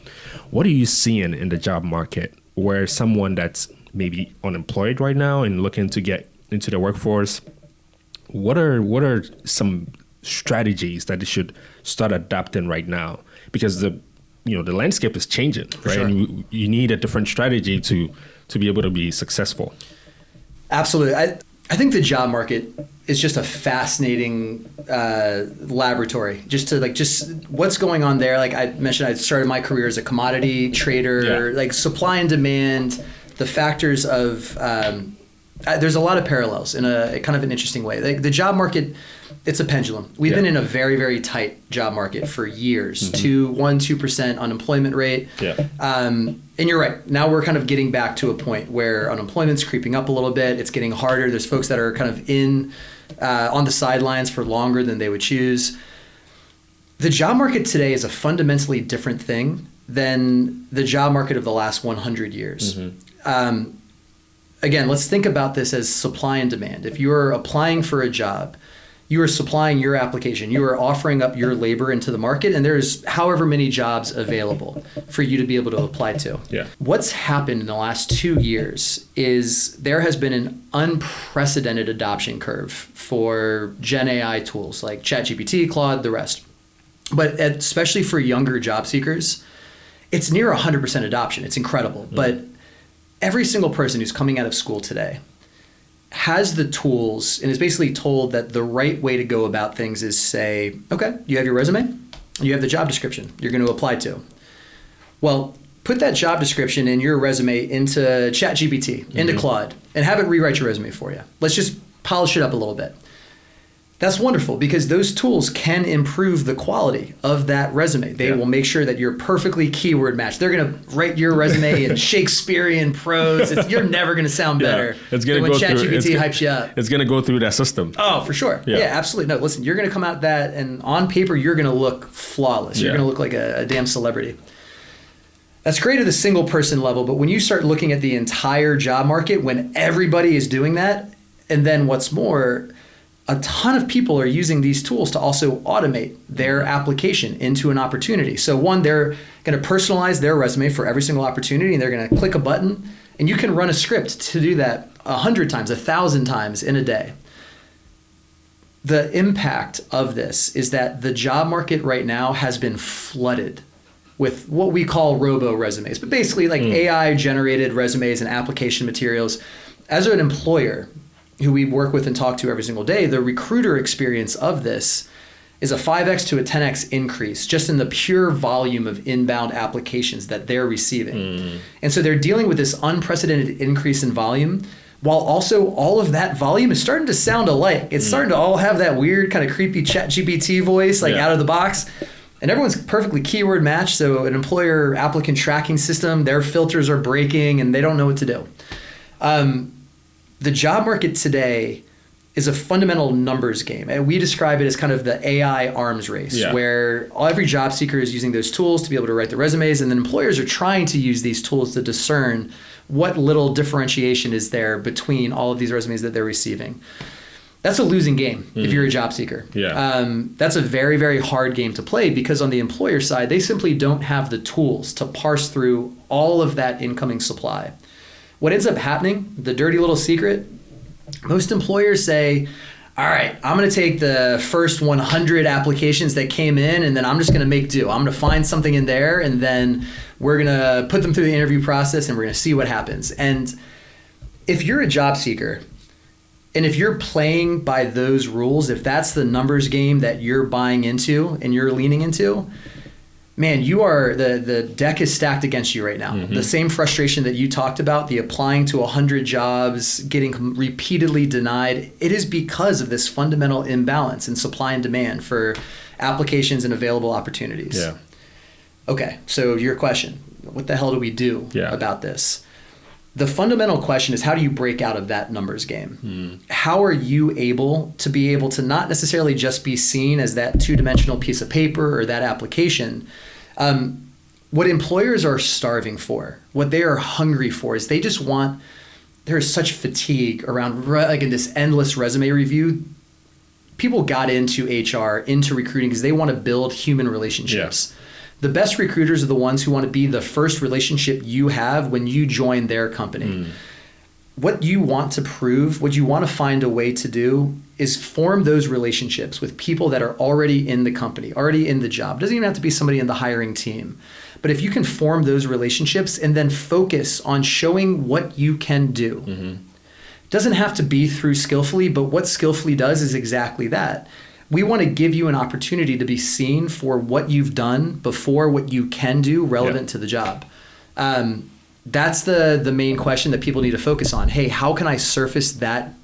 What are you seeing in the job market where someone that's maybe unemployed right now and looking to get into the workforce, what are some strategies that they should start adapting right now? Because the landscape is changing, right? Sure. And you need a different strategy to be able to be successful. Absolutely. I think the job market is just a fascinating laboratory. Just what's going on there. Like I mentioned, I started my career as a commodity trader. Like supply and demand, the factors of there's a lot of parallels in a kind of an interesting way. Like the job market, it's a pendulum. We've been in a very, very tight job market for years. 2% unemployment rate. And you're right. Now we're kind of getting back to a point where unemployment's creeping up a little bit. It's getting harder. There's folks that are kind of on the sidelines for longer than they would choose. The job market today is a fundamentally different thing than the job market of the last 100 years. Again, let's think about this as supply and demand. If you're applying for a job, you are supplying your application. You are offering up your labor into the market, and there's however many jobs available for you to be able to apply to. What's happened in the last 2 years is there has been an unprecedented adoption curve for Gen AI tools like ChatGPT, Claude, the rest. But especially for younger job seekers, it's near 100% adoption. It's incredible. But every single person who's coming out of school today has the tools and is basically told that the right way to go about things is say, okay, you have your resume, you have the job description you're going to apply to. Well, put that job description in your resume into ChatGPT, into Claude, and have it rewrite your resume for you. Let's just polish it up a little bit. That's wonderful because those tools can improve the quality of that resume. They will make sure that you're perfectly keyword matched. They're going to write your resume in Shakespearean prose. You're never going to sound better it's gonna than when go through, ChatGPT hypes you up. It's going to go through that system. Oh, for sure. Yeah, absolutely. No, listen, you're going to come out that, and on paper, you're going to look flawless. You're going to look like a damn celebrity. That's great at the single person level, but when you start looking at the entire job market, when everybody is doing that, and then what's more, a ton of people are using these tools to also automate their application into an opportunity. So one, they're going to personalize their resume for every single opportunity, and they're going to click a button, and you can run a script to do that 100 times, 1,000 times in a day. The impact of this is that the job market right now has been flooded with what we call robo resumes, but basically like AI generated resumes and application materials. As an employer who we work with and talk to every single day, the recruiter experience of this is a 5x to a 10x increase just in the pure volume of inbound applications that they're receiving. And so they're dealing with this unprecedented increase in volume, while also all of that volume is starting to sound alike. It's starting to all have that weird kind of creepy ChatGPT voice, like out of the box. And everyone's perfectly keyword matched. So an employer applicant tracking system, their filters are breaking and they don't know what to do. The job market today is a fundamental numbers game. And we describe it as kind of the AI arms race, where every job seeker is using those tools to be able to write the resumes, and then employers are trying to use these tools to discern what little differentiation is there between all of these resumes that they're receiving. That's a losing game if you're a job seeker. That's a very, very hard game to play because on the employer side, they simply don't have the tools to parse through all of that incoming supply. What ends up happening, the dirty little secret, most employers say, all right, I'm going to take the first 100 applications that came in and then I'm just going to make do. I'm going to find something in there and then we're going to put them through the interview process and we're going to see what happens. And if you're a job seeker and if you're playing by those rules, if that's the numbers game that you're buying into and you're leaning into, man, you are the deck is stacked against you right now. The same frustration that you talked about, the applying to 100 jobs, getting repeatedly denied, it is because of this fundamental imbalance in supply and demand for applications and available opportunities. Okay, so your question, what the hell do we do about this? The fundamental question is, how do you break out of that numbers game? How are you able to not necessarily just be seen as that two-dimensional piece of paper or that application? What employers are starving for, what they are hungry for is there is such fatigue around like in this endless resume review. People got into HR, into recruiting because they want to build human relationships. The best recruiters are the ones who want to be the first relationship you have when you join their company. What you want to prove, what you want to find a way to do is form those relationships with people that are already in the company, already in the job. It doesn't even have to be somebody in the hiring team. But if you can form those relationships and then focus on showing what you can do, it doesn't have to be through Skillfully, but what Skillfully does is exactly that. We want to give you an opportunity to be seen for what you've done before, what you can do relevant to the job. That's the main question that people need to focus on. Hey, how can I surface that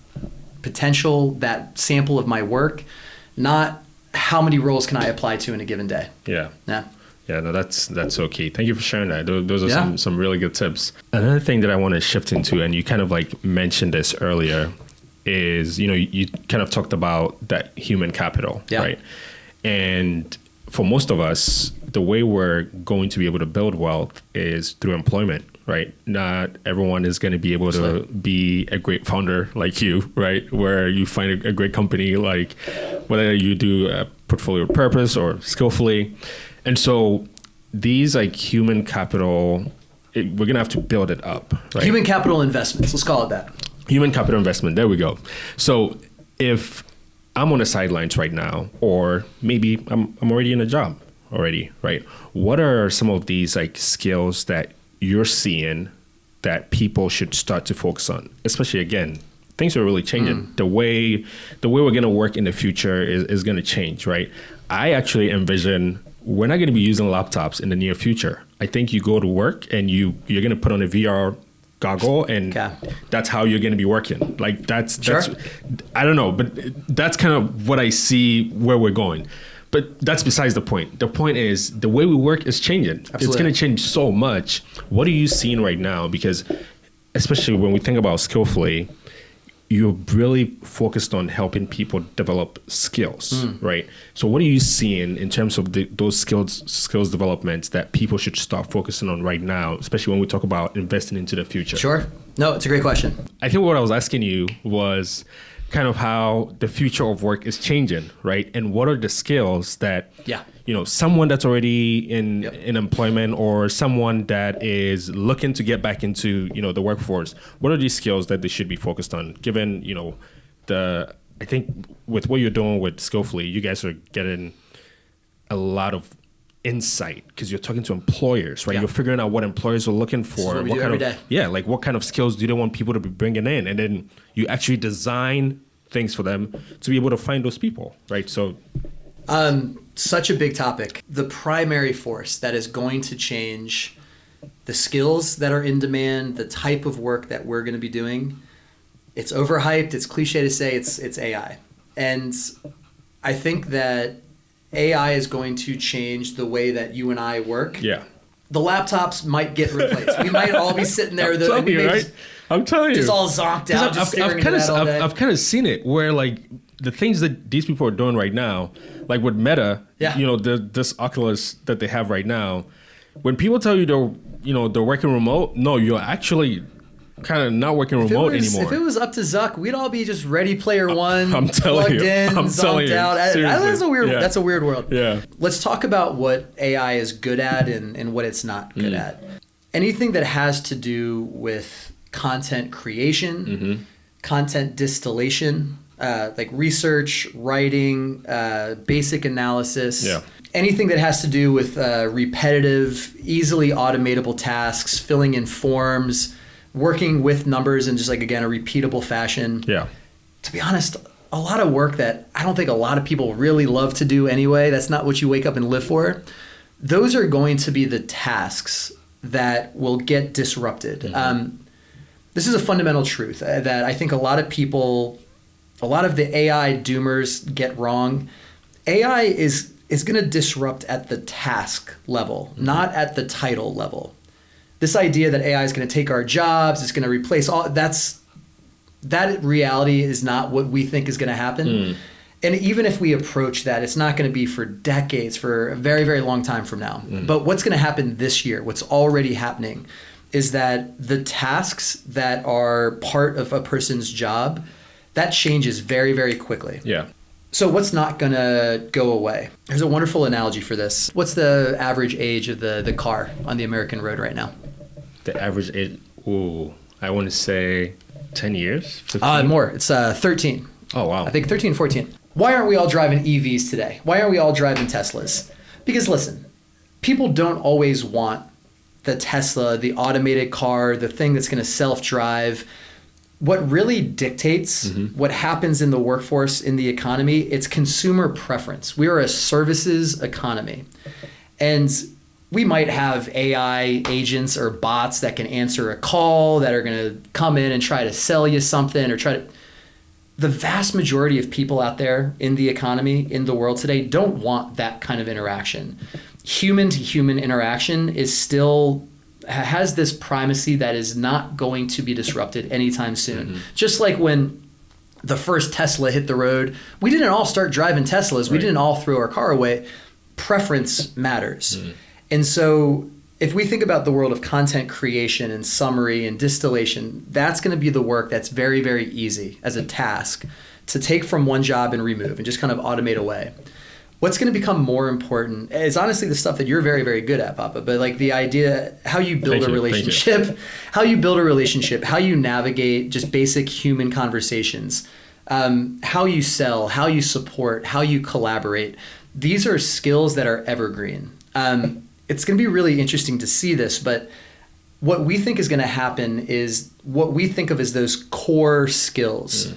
potential, that sample of my work, not how many roles can I apply to in a given day? Yeah, no, that's so key. Thank you for sharing that. Those are some really good tips. Another thing that I want to shift into, and you kind of like mentioned this earlier, is, you kind of talked about that human capital, right? And for most of us, the way we're going to be able to build wealth is through employment, right? Not everyone is going to be able to be a great founder like you, right? Where you find a great company, like whether you do a portfolio purpose or Skillfully. And so these like human capital, we're going to have to build it up, right? Human capital investments, let's call it that. Human capital investment. There we go. So if I'm on the sidelines right now, or maybe I'm already in a job already, right? What are some of these like skills that you're seeing that people should start to focus on? Especially, again, things are really changing. The way we're going to work in the future is going to change, right? I actually envision we're not going to be using laptops in the near future. I think you go to work and you're going to put on a VR goggle and that's how you're going to be working. Like that's Sure. I don't know, but that's kind of what I see where we're going. But that's besides the point. The point is the way we work is changing. Absolutely. It's going to change so much. What are you seeing right now? Because especially when we think about Skillfully, you're really focused on helping people develop skills, right? So what are you seeing in terms of those skills developments that people should start focusing on right now, especially when we talk about investing into the future? Sure. No, it's a great question. I think what I was asking you was kind of how the future of work is changing, right? And what are the skills that, someone that's already in employment or someone that is looking to get back into, the workforce, what are these skills that they should be focused on given, I think with what you're doing with Skillfully, you guys are getting a lot of insight because you're talking to employers, right? Yeah. You're figuring out what employers are looking for. What we do every day. Like what kind of skills do they want people to be bringing in? And then you actually design things for them to be able to find those people, right? So, such a big topic. The primary force that is going to change the skills that are in demand, the type of work that we're going to be doing, it's overhyped. It's cliche to say it's AI. And I think that AI is going to change the way that you and I work. Yeah. The laptops might get replaced. We might all be sitting there. I'm telling you. Just all zonked out, just staring into that all day. I've kind of seen it where like the things that these people are doing right now, like with Meta, this Oculus that they have right now, when people tell you they're working remote, no, you're actually kind of not working remote anymore. If it was up to Zuck, we'd all be just Ready Player One, I'm telling plugged you. in, I'm telling zonked you. out. That's a weird world. Yeah. Let's talk about what AI is good at and what it's not good at. Anything that has to do with content creation, content distillation, like research, writing, basic analysis. Yeah. Anything that has to do with repetitive, easily automatable tasks, filling in forms, working with numbers in just like, again, a repeatable fashion. Yeah. To be honest, a lot of work that I don't think a lot of people really love to do anyway. That's not what you wake up and live for. Those are going to be the tasks that will get disrupted. This is a fundamental truth that I think a lot of the AI doomers get wrong. AI is going to disrupt at the task level, not at the title level. This idea that AI is going to take our jobs, it's going to replace all, that reality is not what we think is going to happen. And even if we approach that, it's not going to be for decades, for a very, very long time from now. But what's going to happen this year, what's already happening, is that the tasks that are part of a person's job, that changes very, very quickly. Yeah. So what's not going to go away? There's a wonderful analogy for this. What's the average age of the car on the American road right now? The average age, I want to say 10 years? 15? More. It's 13. Oh, wow. I think 13, 14. Why aren't we all driving EVs today? Why aren't we all driving Teslas? Because listen, people don't always want the Tesla, the automated car, the thing that's going to self-drive. What really dictates what happens in the workforce, in the economy, it's consumer preference. We are a services economy. And we might have AI agents or bots that can answer a call, that are going to come in and try to sell you something or try to... The vast majority of people out there in the economy, in the world today, don't want that kind of interaction. Human-to-human interaction has this primacy that is not going to be disrupted anytime soon. Just like when the first Tesla hit the road, we didn't all start driving Teslas. We didn't all throw our car away. Preference matters. And so if we think about the world of content creation and summary and distillation, that's going to be the work that's very, very easy as a task to take from one job and remove and just kind of automate away. What's going to become more important is honestly the stuff that you're very, very good at, Papa, but like the idea, how you build a relationship, how you navigate just basic human conversations, how you sell, how you support, how you collaborate. These are skills that are evergreen. It's going to be really interesting to see this, but what we think is going to happen is what we think of as those core skills.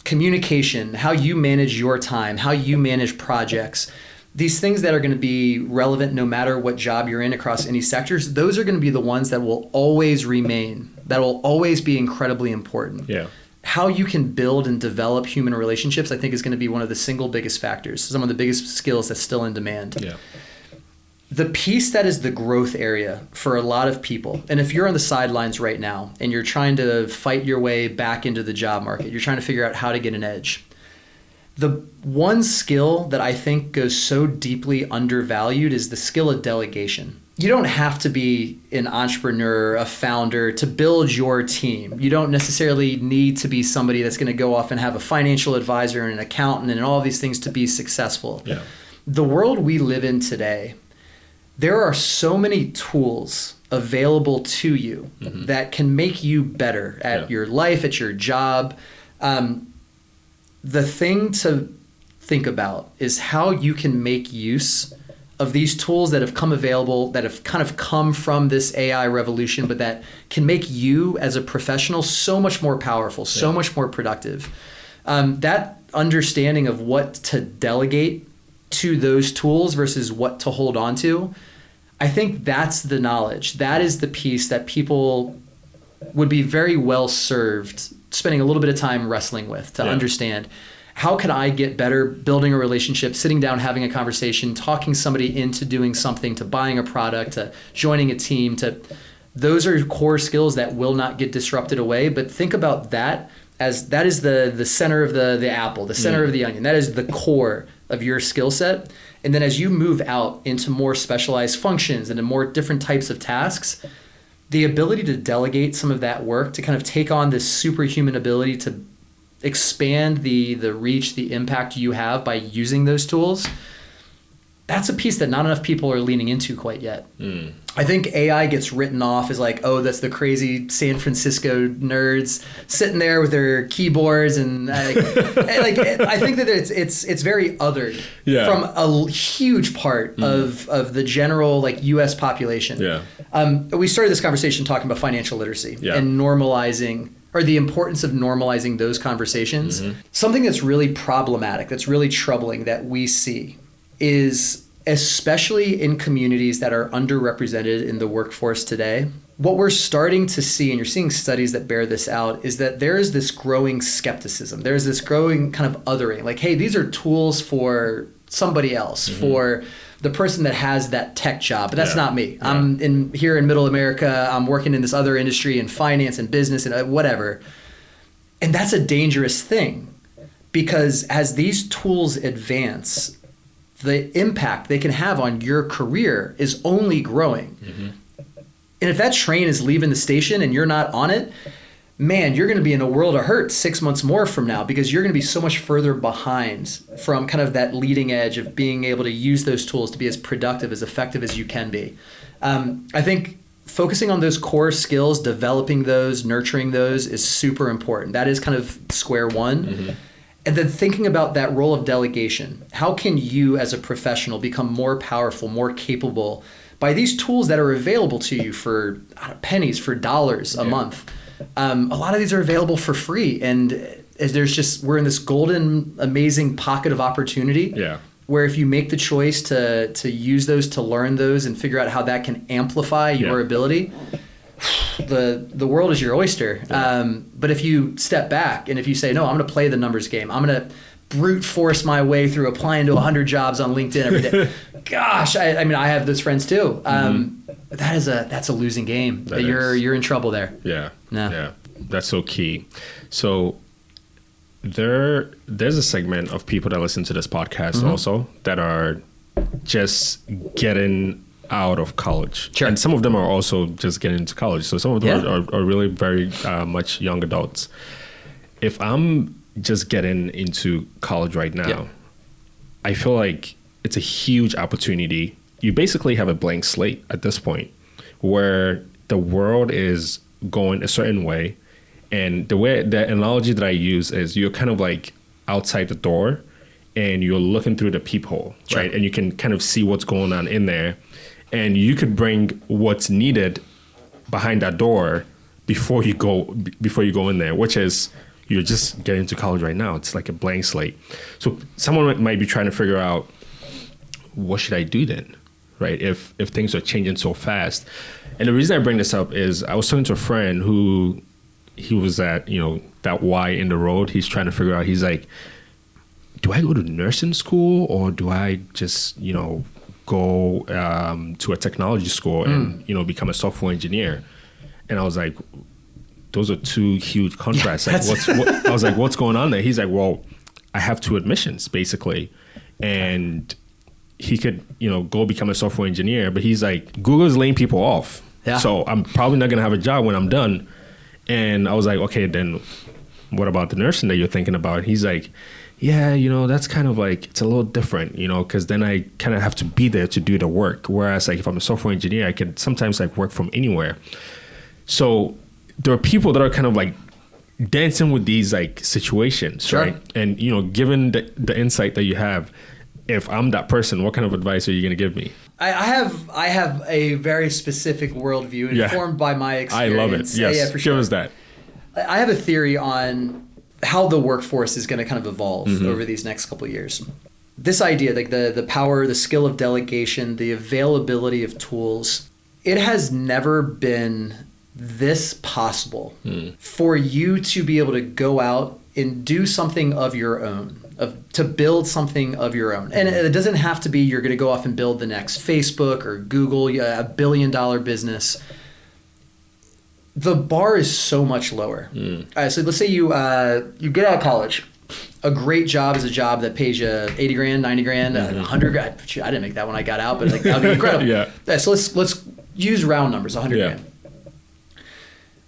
Communication, how you manage your time, how you manage projects, these things that are going to be relevant no matter what job you're in across any sectors, those are going to be the ones that will always remain that will always be incredibly important. Yeah. How you can build and develop human relationships, I think, is going to be one of the single biggest factors, some of the biggest skills that's still in demand. Yeah. The piece that is the growth area for a lot of people, and if you're on the sidelines right now and you're trying to fight your way back into the job market, you're trying to figure out how to get an edge. The one skill that I think goes so deeply undervalued is the skill of delegation. You don't have to be an entrepreneur, a founder to build your team. You don't necessarily need to be somebody that's going to go off and have a financial advisor and an accountant and all these things to be successful. Yeah. The world we live in today, there are so many tools available to you that can make you better at your life, at your job. The thing to think about is how you can make use of these tools that have come available, that have kind of come from this AI revolution, but that can make you as a professional so much more powerful, so much more productive. That understanding of what to delegate to those tools versus what to hold on to, I think that's the knowledge. That is the piece that people would be very well served spending a little bit of time wrestling with to understand. How can I get better building a relationship, sitting down, having a conversation, talking somebody into doing something, to buying a product, to joining a team, those are core skills that will not get disrupted away. But think about that as that is the center of the apple, the center of the onion. That is the core of your skill set. And then as you move out into more specialized functions and into more different types of tasks, the ability to delegate some of that work, to kind of take on this superhuman ability to expand the reach, the impact you have by using those tools, that's a piece that not enough people are leaning into quite yet. I think AI gets written off as like, oh, that's the crazy San Francisco nerds sitting there with their keyboards and I think that it's very othered from a huge part of the general like U.S. population. We started this conversation talking about financial literacy and normalizing, or the importance of normalizing those conversations. Something that's really problematic, that's really troubling that we see is, especially in communities that are underrepresented in the workforce today, what we're starting to see, and you're seeing studies that bear this out, is that there is this growing skepticism. There's this growing kind of othering, like, hey, these are tools for somebody else, for the person that has that tech job, but that's not me. I'm here in middle America, I'm working in this other industry in finance and business and whatever. And that's a dangerous thing, because as these tools advance, the impact they can have on your career is only growing. And if that train is leaving the station and you're not on it, man, you're going to be in a world of hurt 6 months more from now, because you're going to be so much further behind from kind of that leading edge of being able to use those tools to be as productive, as effective as you can be. I think focusing on those core skills, developing those, nurturing those is super important. That is kind of square one. And then thinking about that role of delegation. How can you as a professional become more powerful, more capable by these tools that are available to you for pennies, for dollars a month? A lot of these are available for free. And we're in this golden, amazing pocket of opportunity where if you make the choice to use those, to learn those and figure out how that can amplify your ability, the world is your oyster. But if you step back and if you say, no, I'm going to play the numbers game, I'm going to brute force my way through applying to 100 jobs on LinkedIn every day. Gosh, I mean, I have those friends too. That's a losing game. You're in trouble there. Yeah. That's so key. So there's a segment of people that listen to this podcast also that are just getting out of college. And some of them are also just getting into college. So some of them are really very much young adults. If I'm just getting into college right now, I feel like it's a huge opportunity. You basically have a blank slate at this point where the world is going a certain way. And the analogy that I use is you're kind of like outside the door and you're looking through the peephole, right? And you can kind of see what's going on in there. And you could bring what's needed behind that door before you go in there, which is you're just getting to college right now. It's like a blank slate. So someone might be trying to figure out, what should I do then? right? If things are changing so fast. And the reason I bring this up is I was talking to a friend who he was at, that Y in the road. He's trying to figure out, he's like, do I go to nursing school or do I just, go to a technology school and, become a software engineer? And I was like, those are two huge contrasts. Yeah, I was like, what's going on there? He's like, well, I have 2 admissions basically. And he could, go become a software engineer, but he's like, Google's laying people off. Yeah. So I'm probably not going to have a job when I'm done. And I was like, okay, then what about the nursing that you're thinking about? He's like, yeah, that's kind of like, it's a little different, because then I kind of have to be there to do the work. Whereas like if I'm a software engineer, I can sometimes like work from anywhere. So there are people that are kind of like dancing with these like situations, sure. Right? And, given the insight that you have, if I'm that person, what kind of advice are you going to give me? I have a very specific worldview informed by my experience. I love it. Yes. Yeah, for sure. Give us that. I have a theory on how the workforce is going to kind of evolve over these next couple of years. This idea, like the power, the skill of delegation, the availability of tools, it has never been this possible for you to be able to go out and do something of your own, to build something of your own. And it doesn't have to be you're going to go off and build the next Facebook or Google, a $1 billion business. The bar is so much lower. All right, so let's say you get out of college. A great job is a job that pays you 80 grand, 90 grand, 100 grand. Shoot, I didn't make that when I got out, but like, that would be incredible. Yeah. So let's use round numbers, 100 grand.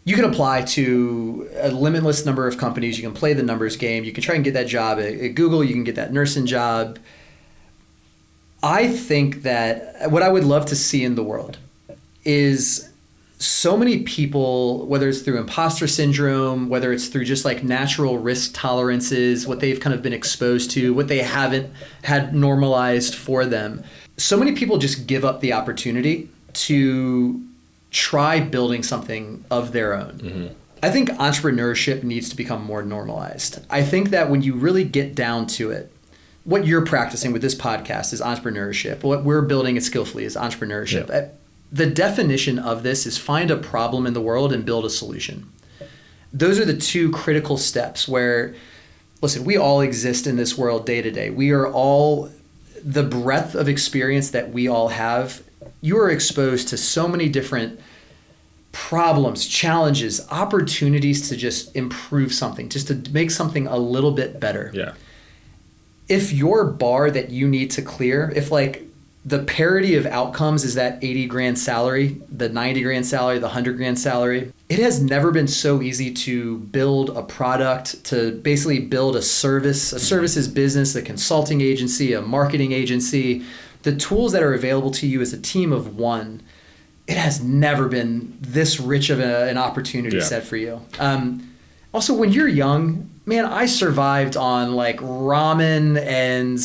You can apply to a limitless number of companies. You can play the numbers game. You can try and get that job at Google. You can get that nursing job. I think that what I would love to see in the world is so many people, whether it's through imposter syndrome, whether it's through just like natural risk tolerances, what they've kind of been exposed to, what they haven't had normalized for them. So many people just give up the opportunity to try building something of their own. I think entrepreneurship needs to become more normalized. I think that when you really get down to it, what you're practicing with this podcast is entrepreneurship. What we're building at Skillfully is entrepreneurship. Yeah. The definition of this is find a problem in the world and build a solution. Those are the 2 critical steps where, listen, we all exist in this world day to day. We are all, the breadth of experience that we all have, you are exposed to so many different problems, challenges, opportunities to just improve something, just to make something a little bit better. Yeah. If your bar that you need to clear, if like the parity of outcomes is that 80 grand salary, the 90 grand salary, the 100 grand salary, it has never been so easy to build a product, to basically build a services business, a consulting agency, a marketing agency. The tools that are available to you as a team of one, it has never been this rich of an opportunity set for you. Also, when you're young, man, I survived on like ramen and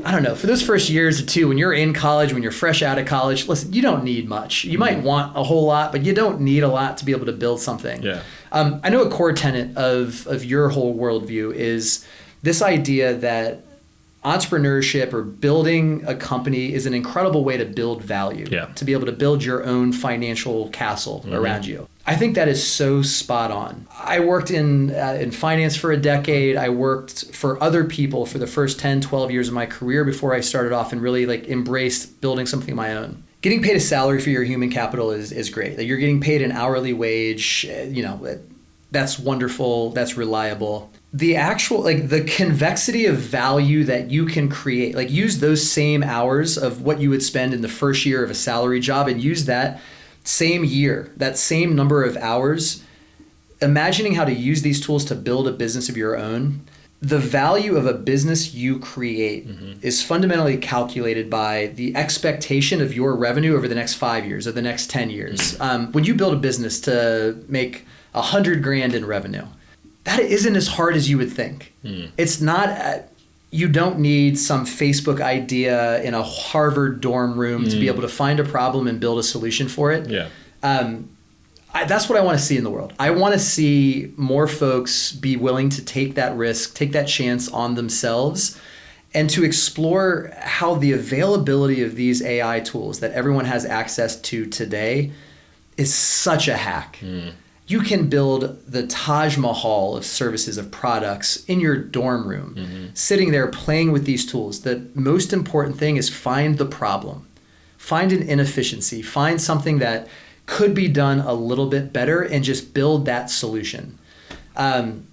I don't know, for those first years or 2, when you're in college, when you're fresh out of college, listen, you don't need much. You might want a whole lot, but you don't need a lot to be able to build something. Yeah. I know a core tenet of your whole worldview is this idea that entrepreneurship or building a company is an incredible way to build value, to be able to build your own financial castle around you. I think that is so spot on. I worked in finance for a decade. I worked for other people for the first 10, 12 years of my career before I started off and really like embraced building something of my own. Getting paid a salary for your human capital is great. Like, you're getting paid an hourly wage, that's wonderful, that's reliable. The actual, like the convexity of value that you can create, like use those same hours of what you would spend in the first year of a salary job and use that same year, that same number of hours, imagining how to use these tools to build a business of your own. The value of a business you create is fundamentally calculated by the expectation of your revenue over the next 5 years or the next 10 years. When you build a business to make 100 grand in revenue, that isn't as hard as you would think. It's not, you don't need some Facebook idea in a Harvard dorm room to be able to find a problem and build a solution for it. Yeah. That's what I want to see in the world. I want to see more folks be willing to take that risk, take that chance on themselves, and to explore how the availability of these AI tools that everyone has access to today is such a hack. You can build the Taj Mahal of services, of products in your dorm room, sitting there playing with these tools. The most important thing is find the problem, find an inefficiency, find something that could be done a little bit better, and just build that solution. I'm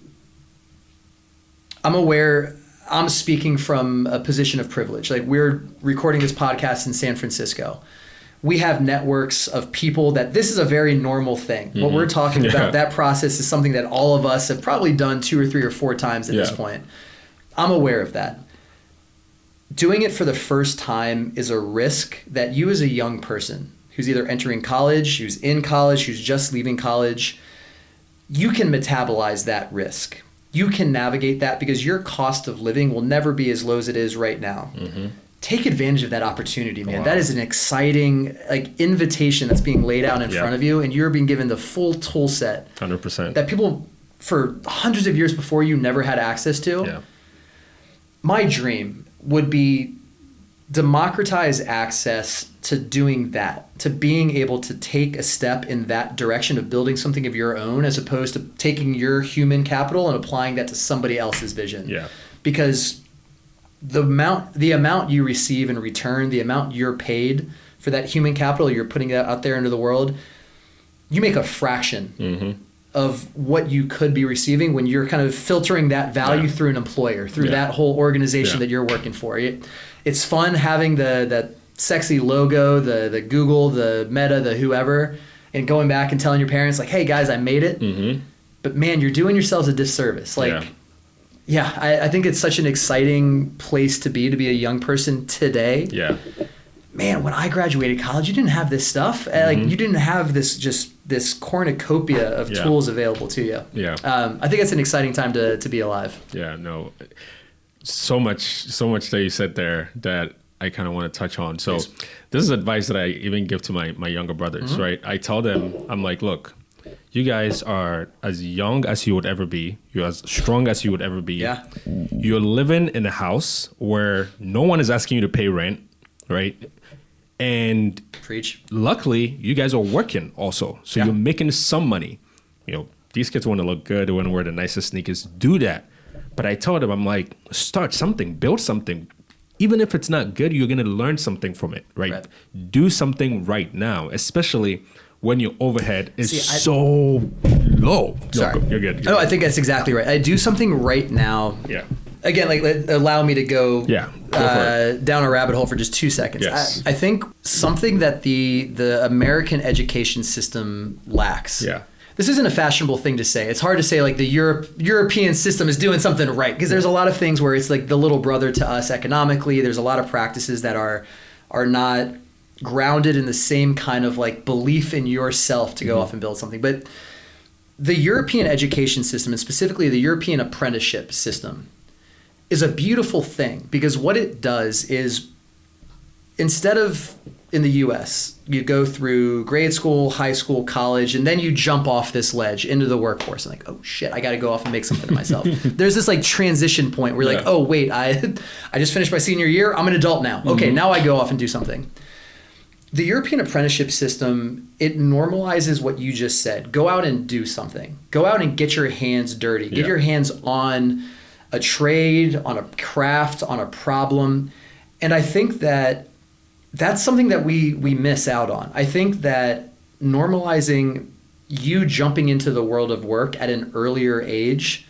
aware I'm speaking from a position of privilege. Like, we're recording this podcast in San Francisco. We have networks of people that this is a very normal thing. What we're talking about, that process is something that all of us have probably done 2 or 3 or 4 times at this point. I'm aware of that. Doing it for the first time is a risk that you, as a young person who's either entering college, who's in college, who's just leaving college, you can metabolize that risk. You can navigate that because your cost of living will never be as low as it is right now. Take advantage of that opportunity, man. Wow. That is an exciting invitation that's being laid out in front of you, and you're being given the full tool set 100% that people for hundreds of years before you never had access to. My dream would be democratize access to doing that, to being able to take a step in that direction of building something of your own, as opposed to taking your human capital and applying that to somebody else's vision. Because the amount you receive in return, the amount you're paid for that human capital you're putting out there into the world, you make a fraction of what you could be receiving when you're kind of filtering that value through an employer, through that whole organization that you're working for. It's fun having that sexy logo, the Google, the Meta, the whoever, and going back and telling your parents, like, hey guys, I made it. But man, you're doing yourselves a disservice. I think it's such an exciting place to be a young person today. Man, when I graduated college, you didn't have this stuff. You didn't have this cornucopia of tools available to you. I think it's an exciting time to be alive. So much that you said there that I kind of want to touch on. So this is advice that I even give to my younger brothers, right? I tell them, I'm like, look, you guys are as young as you would ever be. You're as strong as you would ever be. You're living in a house where no one is asking you to pay rent, right? And preach. Luckily, you guys are working also. So you're making some money. These kids want to look good. They want to wear the nicest sneakers. Do that. But I told them, I'm like, start something, build something. Even if it's not good, you're going to learn something from it, right? Do something right now, especially when your overhead is so low. Sorry. You're good. I think that's exactly right. I do something right now. Again, allow me to go down a rabbit hole for just 2 seconds. I think something that the American education system lacks. This isn't a fashionable thing to say. It's hard to say like the European system is doing something right, because there's a lot of things where it's like the little brother to us economically. There's a lot of practices that are not grounded in the same kind of like belief in yourself to go off and build something. But the European education system, and specifically the European apprenticeship system, is a beautiful thing, because what it does is, instead of in the US, you go through grade school, high school, college, and then you jump off this ledge into the workforce. And like, oh shit, I got to go off and make something of myself. There's this like transition point where you're like, oh wait, I just finished my senior year. I'm an adult now. Okay, now I go off and do something. The European apprenticeship system, it normalizes what you just said. Go out and do something. Go out and get your hands dirty. Get your hands on a trade, on a craft, on a problem. And I think that that's something that we miss out on. I think that normalizing you jumping into the world of work at an earlier age,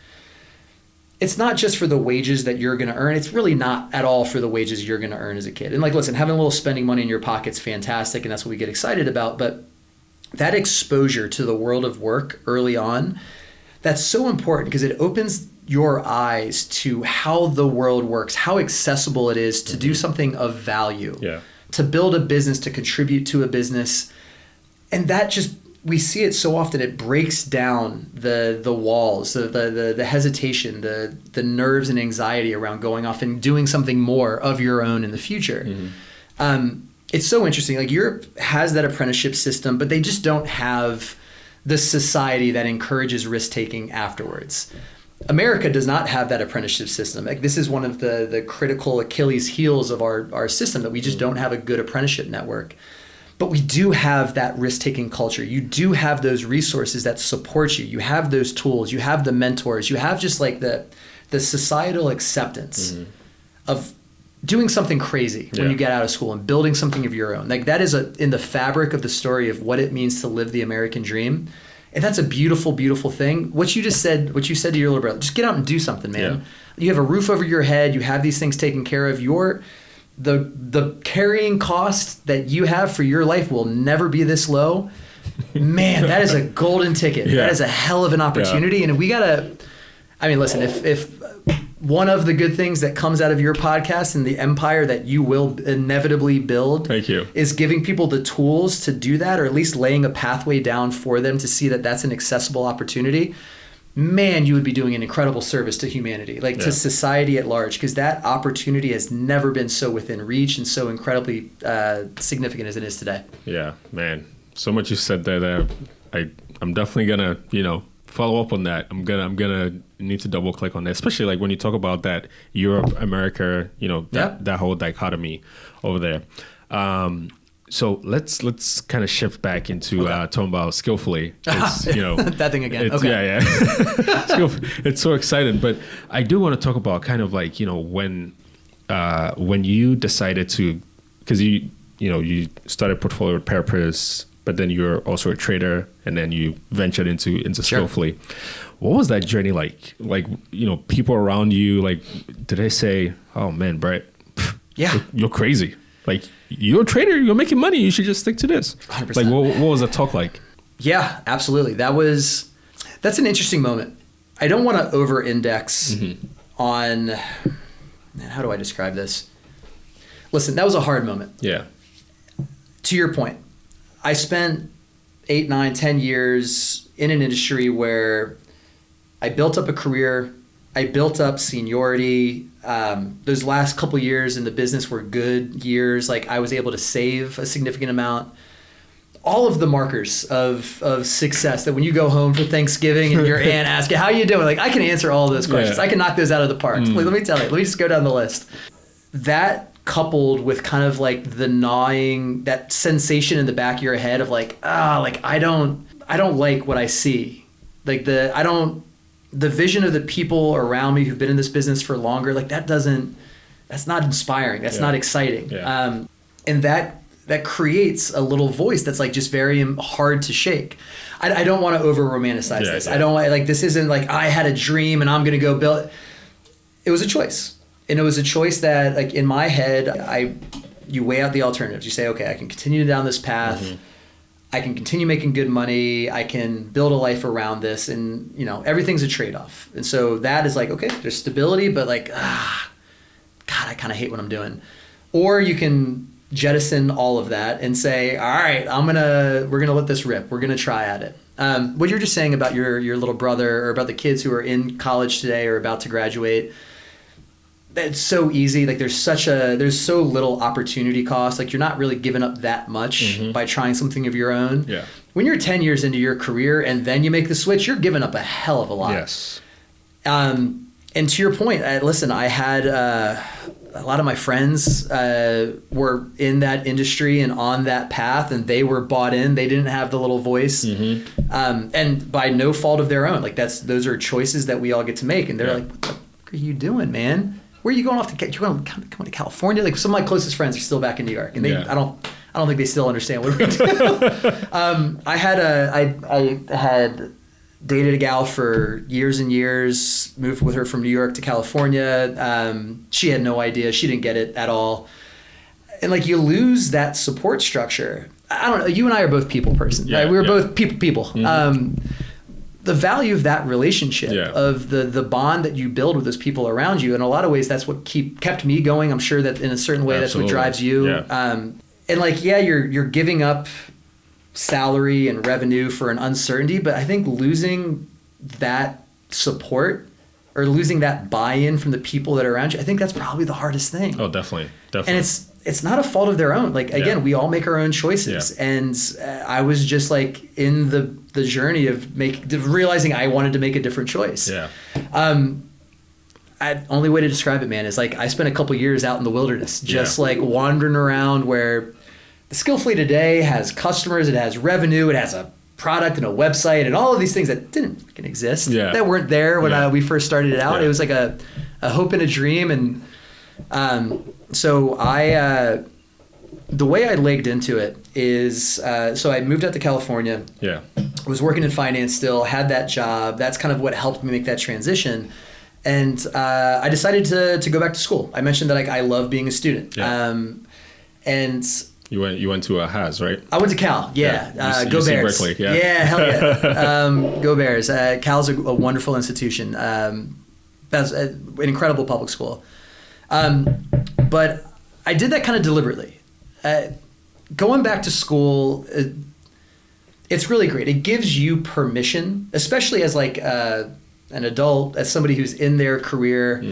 it's not just for the wages that you're going to earn. It's really not at all for the wages you're going to earn as a kid. And like, listen, having a little spending money in your pocket's fantastic, and that's what we get excited about. But that exposure to the world of work early on, that's so important, because it opens your eyes to how the world works, how accessible it is to do something of value, to build a business, to contribute to a business. And that just, we see it so often, it breaks down the walls, the hesitation, the nerves and anxiety around going off and doing something more of your own in the future. It's so interesting. Like, Europe has that apprenticeship system, but they just don't have the society that encourages risk-taking afterwards. America does not have that apprenticeship system. Like, this is one of the critical Achilles heels of our system, that we just don't have a good apprenticeship network. But we do have that risk-taking culture. You do have those resources that support you. You have those tools. You have the mentors. You have just like the societal acceptance of doing something crazy when you get out of school and building something of your own. Like, that is in the fabric of the story of what it means to live the American dream. And that's a beautiful, beautiful thing. What you said to your little brother, just get out and do something, man. You have a roof over your head. You have these things taken care of. The carrying cost that you have for your life will never be this low. Man, that is a golden ticket. That is a hell of an opportunity. And we gotta, I mean, listen, if one of the good things that comes out of your podcast and the empire that you will inevitably build, thank you, is giving people the tools to do that, or at least laying a pathway down for them to see that that's an accessible opportunity. Man, you would be doing an incredible service to humanity, like to society at large, because that opportunity has never been so within reach and so incredibly significant as it is today. Yeah, man. So much you said there that I'm definitely gonna, follow up on that. I'm gonna need to double click on that, especially like when you talk about that Europe, America, that whole dichotomy over there. So let's kind of shift back into talking about Skillfully. That thing again. Yeah. It's so exciting. But I do want to talk about kind of like, when you decided to, because you started Portfolio with Purpose, but then you're also a trader, and then you ventured into Skillfully. What was that journey like? Like, people around you, like, did they say, "Oh man, Brett, you're crazy. Like, you're a trader, you're making money, you should just stick to this." 100%. Like, what was that talk like? Yeah, absolutely. That's an interesting moment. I don't want to over-index on, how do I describe this? Listen, that was a hard moment. Yeah. To your point, I spent 8, 9, 10 years in an industry where I built up a career, I built up seniority. Those last couple of years in the business were good years. Like, I was able to save a significant amount. All of the markers of success that when you go home for Thanksgiving and your aunt asks you, "How you doing?" Like, I can answer all of those questions. I can knock those out of the park. Like, let me tell you. Let me just go down the list. That coupled with kind of like the gnawing, that sensation in the back of your head of like, I don't like what I see. Like, the vision of the people around me who've been in this business for longer, like, that's not inspiring. That's not exciting. Yeah. And that creates a little voice that's like just very hard to shake. I don't want to over romanticize this. I don't like, this isn't like I had a dream and I'm going to go build. It was a choice. And it was a choice that, like, in my head, you weigh out the alternatives. You say, okay, I can continue down this path. I can continue making good money. I can build a life around this. And, everything's a trade-off. And so that is like, okay, there's stability, but like, God, I kind of hate what I'm doing. Or you can jettison all of that and say, all right, we're going to let this rip. We're going to try at it. What you're just saying about your little brother, or about the kids who are in college today or about to graduate, it's so easy. Like, there's so little opportunity cost. Like, you're not really giving up that much by trying something of your own. Yeah. When you're 10 years into your career and then you make the switch, you're giving up a hell of a lot. Yes. And to your point, listen, I had a lot of my friends were in that industry and on that path, and they were bought in. They didn't have the little voice, and by no fault of their own. Like, those are choices that we all get to make. And they're like, "What the fuck are you doing, man? Where are you going off to? You're going to California?" Like, some of my closest friends are still back in New York, and I don't think they still understand what we're doing. I had dated a gal for years and years, moved with her from New York to California. She had no idea. She didn't get it at all. And like, you lose that support structure. I don't know. You and I are both people person, right? We were both people. The value of that relationship, of the bond that you build with those people around you, in a lot of ways, that's what kept me going. I'm sure that in a certain way, that's what drives you. Yeah. And like, you're giving up salary and revenue for an uncertainty, but I think losing that support or losing that buy-in from the people that are around you, I think that's probably the hardest thing. Oh, definitely. And it's not a fault of their own. Like, again, we all make our own choices. And I was just like in the journey of realizing I wanted to make a different choice. Yeah. Only way to describe it, man, is like I spent a couple years out in the wilderness, just like wandering around, where the Skillfully today has customers, it has revenue, it has a product and a website and all of these things that didn't fucking exist, that weren't there when we first started it out. It was like a hope and a dream. And so the way I legged into it is, so I moved out to California. Yeah. I was working in finance still, had that job. That's kind of what helped me make that transition. And I decided to go back to school. I mentioned that I love being a student. Yeah. And you went to Haas, right? I went to Cal. Yeah. Go Bears. Berkeley, yeah. Yeah, hell yeah. Go Bears. Cal's a wonderful institution. That's an incredible public school. But I did that kind of deliberately. Going back to school, it's really great. It gives you permission, especially as like an adult, as somebody who's in their career.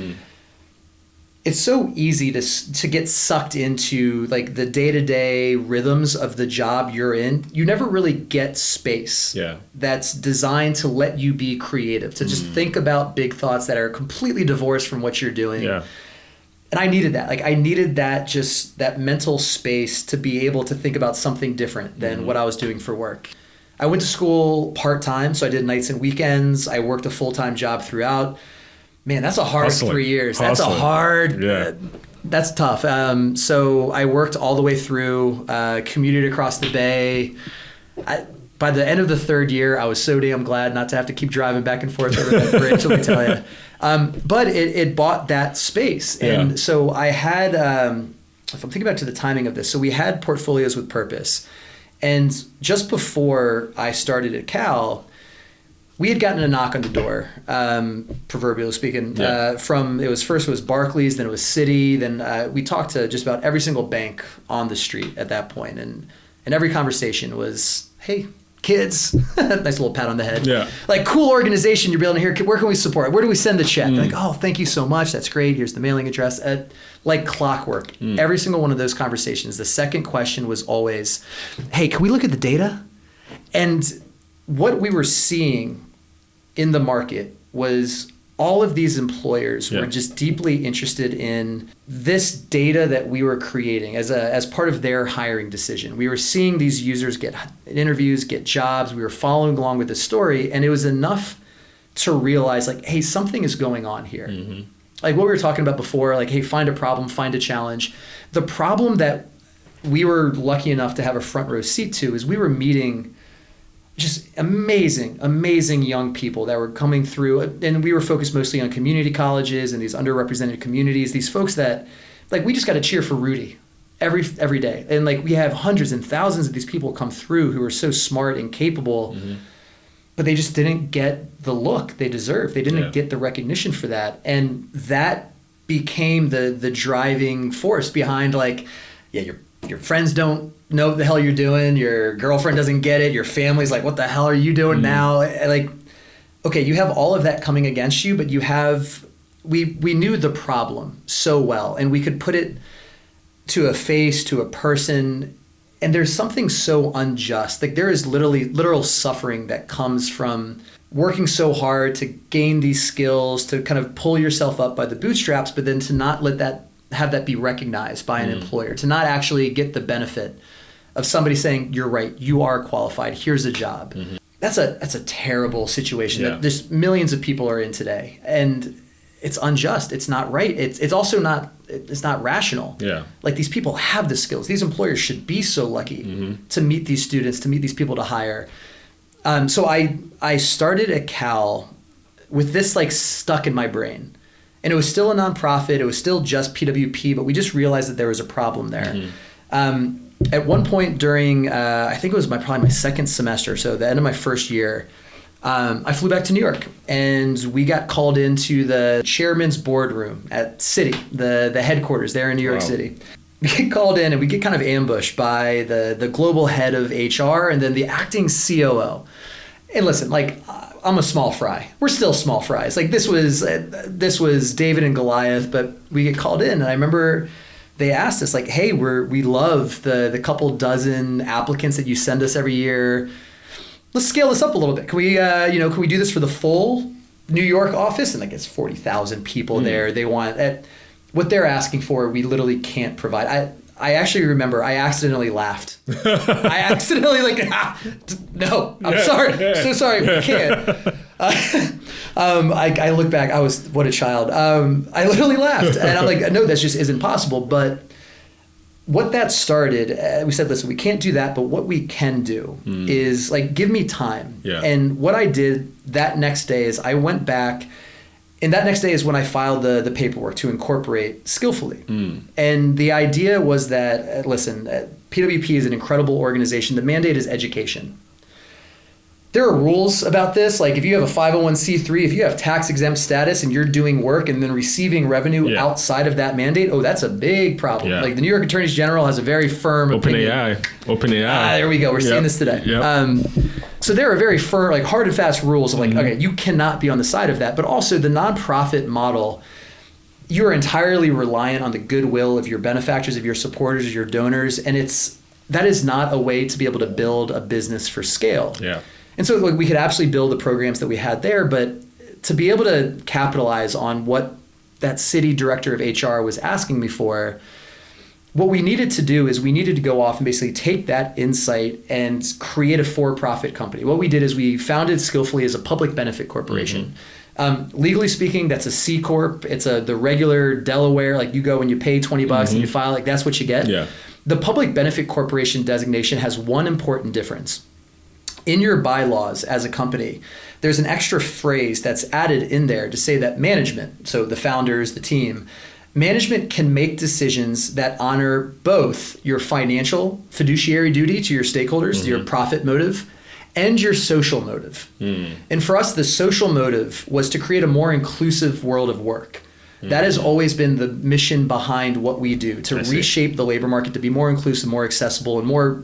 It's so easy to get sucked into like the day-to-day rhythms of the job you're in. You never really get space that's designed to let you be creative, to just think about big thoughts that are completely divorced from what you're doing. Yeah. And I needed that. Like I needed that mental space to be able to think about something different than what I was doing for work. I went to school part-time, so I did nights and weekends. I worked a full-time job throughout. Man, that's a hard 3 years. That's a hard, that's tough. So I worked all the way through, commuted across the bay. By the end of the third year, I was so damn glad not to have to keep driving back and forth over that bridge, let me tell you. But it bought that space. And so I had, if I'm thinking back to the timing of this, so we had Portfolios with Purpose. And just before I started at Cal, we had gotten a knock on the door, proverbially speaking, from, it was Barclays, then it was Citi, then we talked to just about every single bank on the street at that point. And every conversation was, hey, kids, nice little pat on the head. Yeah. Like, cool organization you're building here. Where can we support? Where do we send the check? Like, oh, thank you so much. That's great. Here's the mailing address. Like clockwork. Every single one of those conversations, the second question was always, hey, can we look at the data? And what we were seeing in the market was all of these employers were just deeply interested in this data that we were creating as part of their hiring decision. We were seeing these users get interviews, get jobs. We were following along with the story, and it was enough to realize, like, hey, something is going on here. Like what we were talking about before, like, hey, find a problem, find a challenge. The problem that we were lucky enough to have a front row seat to is we were meeting just amazing young people that were coming through, and we were focused mostly on community colleges and these underrepresented communities, these folks that, like, we just got to cheer for Rudy every day. And like, we have hundreds and thousands of these people come through who are so smart and capable, but they just didn't get the look they deserved. They didn't get the recognition for that. And that became the driving force behind, like, your friends don't know what the hell you're doing. Your girlfriend doesn't get it. Your family's like, what the hell are you doing now? Like, okay, you have all of that coming against you, but you have, we knew the problem so well, and we could put it to a face, to a person. And there's something so unjust. Like, there is literal suffering that comes from working so hard to gain these skills, to kind of pull yourself up by the bootstraps, but then to not have that be recognized by an employer, to not actually get the benefit of somebody saying, you're right, you are qualified, here's a job. That's a terrible situation that there's millions of people are in today. And it's unjust. It's not right. It's also not rational. Yeah. Like, these people have the skills. These employers should be so lucky to meet these students, to meet these people to hire. So I started at Cal with this, like, stuck in my brain. And it was still a nonprofit. It was still just PWP, but we just realized that there was a problem there. At one point during, I think it was probably my second semester, so the end of my first year, I flew back to New York, and we got called into the chairman's boardroom at Citi, the headquarters there in New York City. We get called in, and we get kind of ambushed by the global head of HR and then the acting COO. And listen, like, I'm a small fry. We're still small fries. Like this was David and Goliath, but we get called in, and I remember they asked us like, "Hey, we love the couple dozen applicants that you send us every year. Let's scale this up a little bit. Can we can we do this for the full New York office?" And like it's 40,000 people there. They want what they're asking for. We literally can't provide. I actually remember I accidentally laughed. I accidentally no, I'm sorry. So sorry, we can't. I look back, what a child. I literally laughed and I'm like, no, that just isn't possible. But what that started, we said, listen, we can't do that, but what we can do is like, give me time. Yeah. And what I did that next day is I went back. And that next day is when I filed the paperwork to incorporate Skillfully. And the idea was that, listen, PWP is an incredible organization. The mandate is education. There are rules about this. Like if you have a 501c3, if you have tax exempt status and you're doing work and then receiving revenue outside of that mandate, that's a big problem. Like the New York Attorney General has a very firm opinion. OpenAI. There we go. We're seeing this today. So there are very firm, like hard and fast rules of like, okay, you cannot be on the side of that. But also the nonprofit model, you're entirely reliant on the goodwill of your benefactors, of your supporters, of your donors. And that is not a way to be able to build a business for scale. Yeah. And so like, we could absolutely build the programs that we had there, but to be able to capitalize on what that city director of HR was asking me for, what we needed to do is we needed to go off and basically take that insight and create a for-profit company. What we did is we founded Skillfully as a public benefit corporation. Legally speaking, that's a C Corp. It's the regular Delaware, like you go and you pay $20 and you file, like that's what you get. Yeah. The public benefit corporation designation has one important difference. In your bylaws as a company, there's an extra phrase that's added in there to say that management, so the founders, the team, management can make decisions that honor both your financial fiduciary duty to your stakeholders, your profit motive, and your social motive. And for us, the social motive was to create a more inclusive world of work. That has always been the mission behind what we do, to reshape the labor market to be more inclusive, more accessible, and more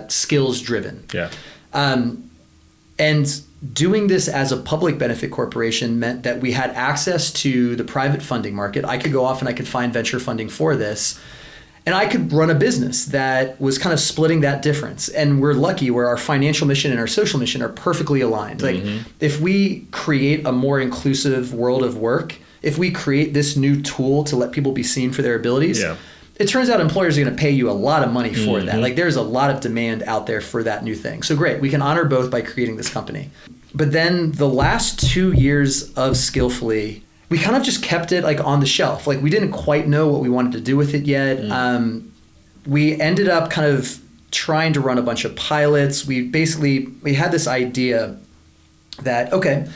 skills driven. Yeah. And doing this as a public benefit corporation meant that we had access to the private funding market. I could go off and I could find venture funding for this. And I could run a business that was kind of splitting that difference. And we're lucky where our financial mission and our social mission are perfectly aligned. Like if we create a more inclusive world of work, if we create this new tool to let people be seen for their abilities, it turns out employers are going to pay you a lot of money for that. Like there's a lot of demand out there for that new thing. So great, we can honor both by creating this company. But then the last 2 years of Skillfully, we kind of just kept it like on the shelf. Like we didn't quite know what we wanted to do with it yet. We ended up kind of trying to run a bunch of pilots. We had this idea that, okay,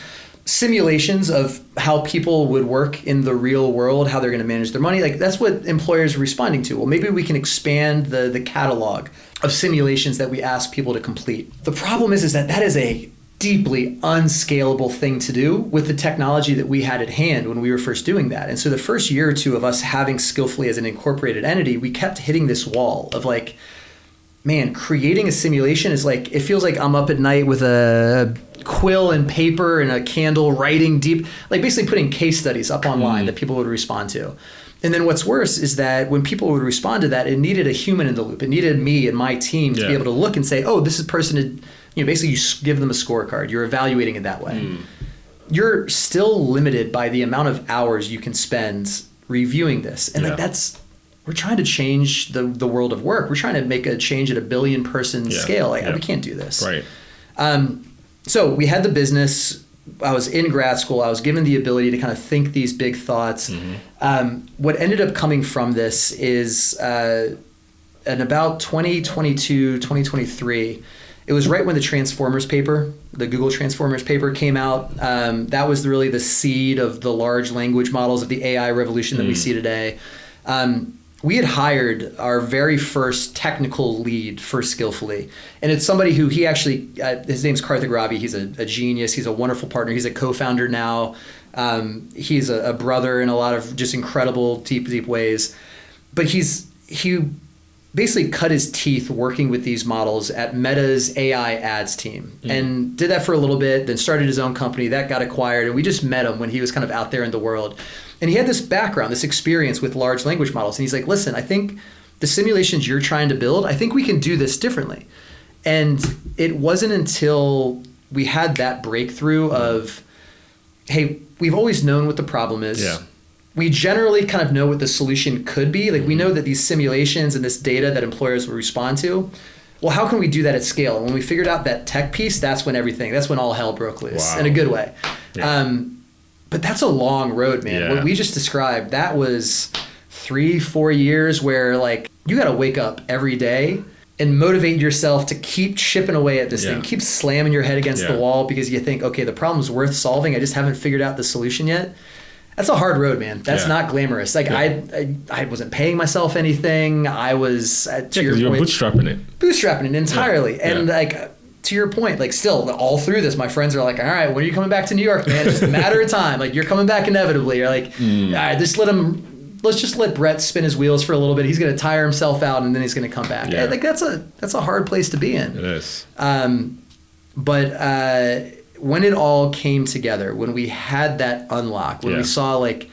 simulations of how people would work in the real world, how they're going to manage their money. Like that's what employers are responding to. Well, maybe we can expand the catalog of simulations that we ask people to complete. The problem is that is a deeply unscalable thing to do with the technology that we had at hand when we were first doing that. And so the first year or two of us having Skillfully as an incorporated entity, we kept hitting this wall of like, man, creating a simulation is like, it feels like I'm up at night with a quill and paper and a candle writing deep, like basically putting case studies up online that people would respond to. And then what's worse is that when people would respond to that, it needed a human in the loop. It needed me and my team to be able to look and say, oh, this is person, basically you give them a scorecard. You're evaluating it that way. You're still limited by the amount of hours you can spend reviewing this. And like we're trying to change the world of work. We're trying to make a change at a 1 billion person scale. Like we can't do this. Right. So we had the business. I was in grad school. I was given the ability to kind of think these big thoughts. What ended up coming from this is in about 2022, 2023, it was right when the Transformers paper, the Google Transformers paper came out. That was really the seed of the large language models of the AI revolution that we see today. We had hired our very first technical lead for Skillfully. And it's somebody who he actually, his name's Karthik Ravi. He's a genius. He's a wonderful partner. He's a co-founder now. He's a brother in a lot of just incredible, deep ways. But he basically cut his teeth working with these models at Meta's AI ads team, and did that for a little bit, then started his own company that got acquired. And we just met him when he was kind of out there in the world. And he had this background, this experience with large language models. And he's like, listen, I think the simulations you're trying to build, I think we can do this differently. And it wasn't until we had that breakthrough of, hey, we've always known what the problem is. Yeah. We generally kind of know what the solution could be. Like we know that these simulations and this data that employers will respond to, well, how can we do that at scale? And when we figured out that tech piece, that's when all hell broke loose in a good way. Yeah. But that's a long road, man. Yeah. What we just described, that was 3-4 years where like you got to wake up every day and motivate yourself to keep chipping away at this thing, keep slamming your head against the wall because you think, okay, the problem's worth solving. I just haven't figured out the solution yet. That's a hard road, man. That's not glamorous. Like I wasn't paying myself anything. I was to your you're point, bootstrapping it entirely. And like to your point, like still all through this, my friends are like, all right, when are you coming back to New York, man? It's just a matter of time. Like you're coming back inevitably. You're like, all right, let's just let Brett spin his wheels for a little bit. He's going to tire himself out and then he's going to come back. Yeah. Like that's a hard place to be in. It is. But when it all came together, when we had that unlock, when we saw like,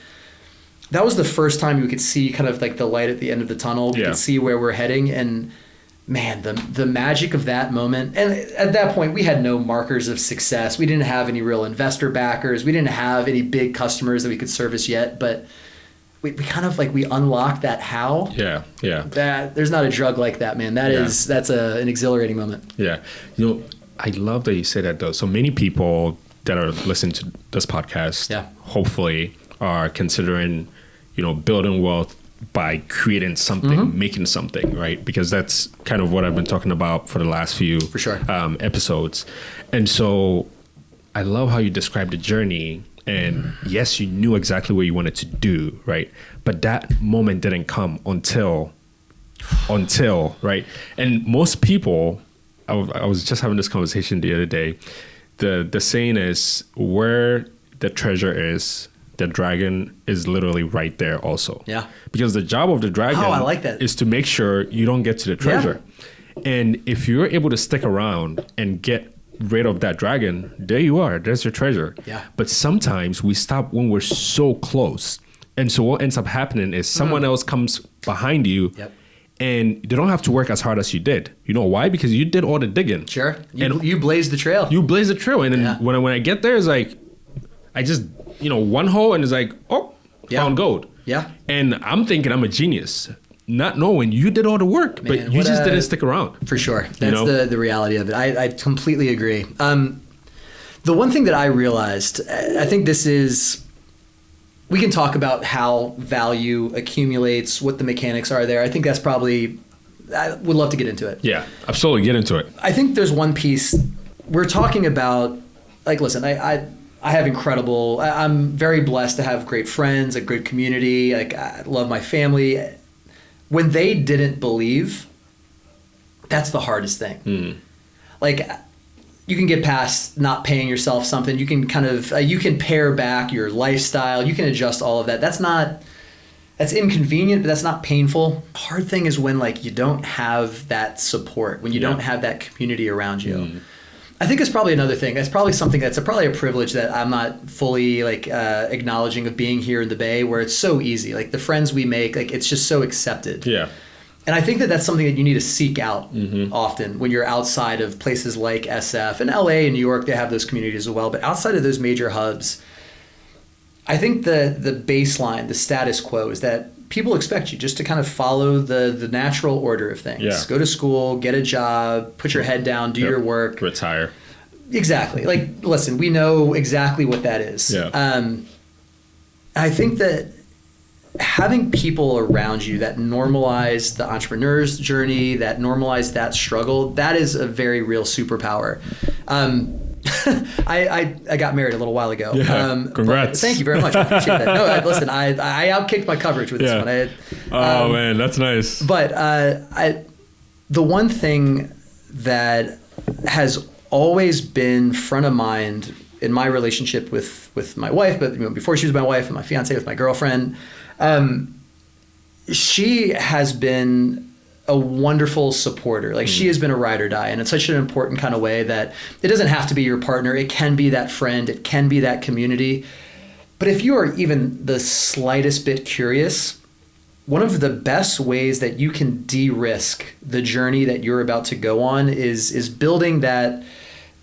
that was the first time we could see kind of like the light at the end of the tunnel. We could see where we're heading. And man, the magic of that moment. And at that point, we had no markers of success. We didn't have any real investor backers. We didn't have any big customers that we could service yet. But we kind of like, we unlocked that how. Yeah. There's not a drug like that, man. That's an exhilarating moment. Yeah. I love that you say that though. So many people that are listening to this podcast, hopefully are considering, building wealth by creating something, making something, right? Because that's kind of what I've been talking about for the last few episodes. And so I love how you described the journey. And yes, you knew exactly what you wanted to do, right? But that moment didn't come until, right? And most people, I was just having this conversation the other day. The saying is, where the treasure is, the dragon is literally right there also. Yeah. Because the job of the dragon I like that. is to make sure you don't get to the treasure. Yeah. And if you're able to stick around and get rid of that dragon, there you are. There's your treasure. Yeah. But sometimes we stop when we're so close. And so what ends up happening is someone else comes behind you. Yep. And they don't have to work as hard as you did. You know why? Because you did all the digging. Sure. You blazed the trail. You blazed the trail. And then when I get there, it's like, I just, one hole and it's like, found gold. Yeah. And I'm thinking I'm a genius, not knowing you did all the work, but you just didn't stick around. For sure. That's the reality of it. I completely agree. The one thing that I realized, I think this is, we can talk about how value accumulates, what the mechanics are there. I think that's probably, I would love to get into it. Yeah, absolutely. Get into it. I think there's one piece we're talking about, like, listen, I have I'm very blessed to have great friends, a great community. Like, I love my family. When they didn't believe, that's the hardest thing. Like, you can get past not paying yourself something. You can kind of, you can pare back your lifestyle. You can adjust all of that. That's inconvenient, but that's not painful. Hard thing is when like you don't have that support, when you don't have that community around you. I think it's probably another thing. That's probably something that's probably a privilege that I'm not fully like acknowledging of being here in the Bay, where it's so easy. Like the friends we make, like it's just so accepted. Yeah. And I think that that's something that you need to seek out often when you're outside of places like SF and LA and New York. They have those communities as well. But outside of those major hubs, I think the baseline, the status quo is that people expect you just to kind of follow the natural order of things. Yeah. Go to school, get a job, put your head down, do your work. Retire. Exactly. Like, listen, we know exactly what that is. Yeah. I think that having people around you that normalize the entrepreneur's journey, that normalize that struggle, that is a very real superpower. I got married a little while ago. Yeah, congrats. Thank you very much. I appreciate that. No, listen, I outkicked my coverage with this one. Man, that's nice. But the one thing that has always been front of mind in my relationship with my wife, but before she was my wife and my fiance, with my girlfriend, she has been a wonderful supporter. Like she has been a ride or die, and in such an important kind of way that it doesn't have to be your partner. It can be that friend. It can be that community. But if you are even the slightest bit curious, one of the best ways that you can de-risk the journey that you're about to go on is building that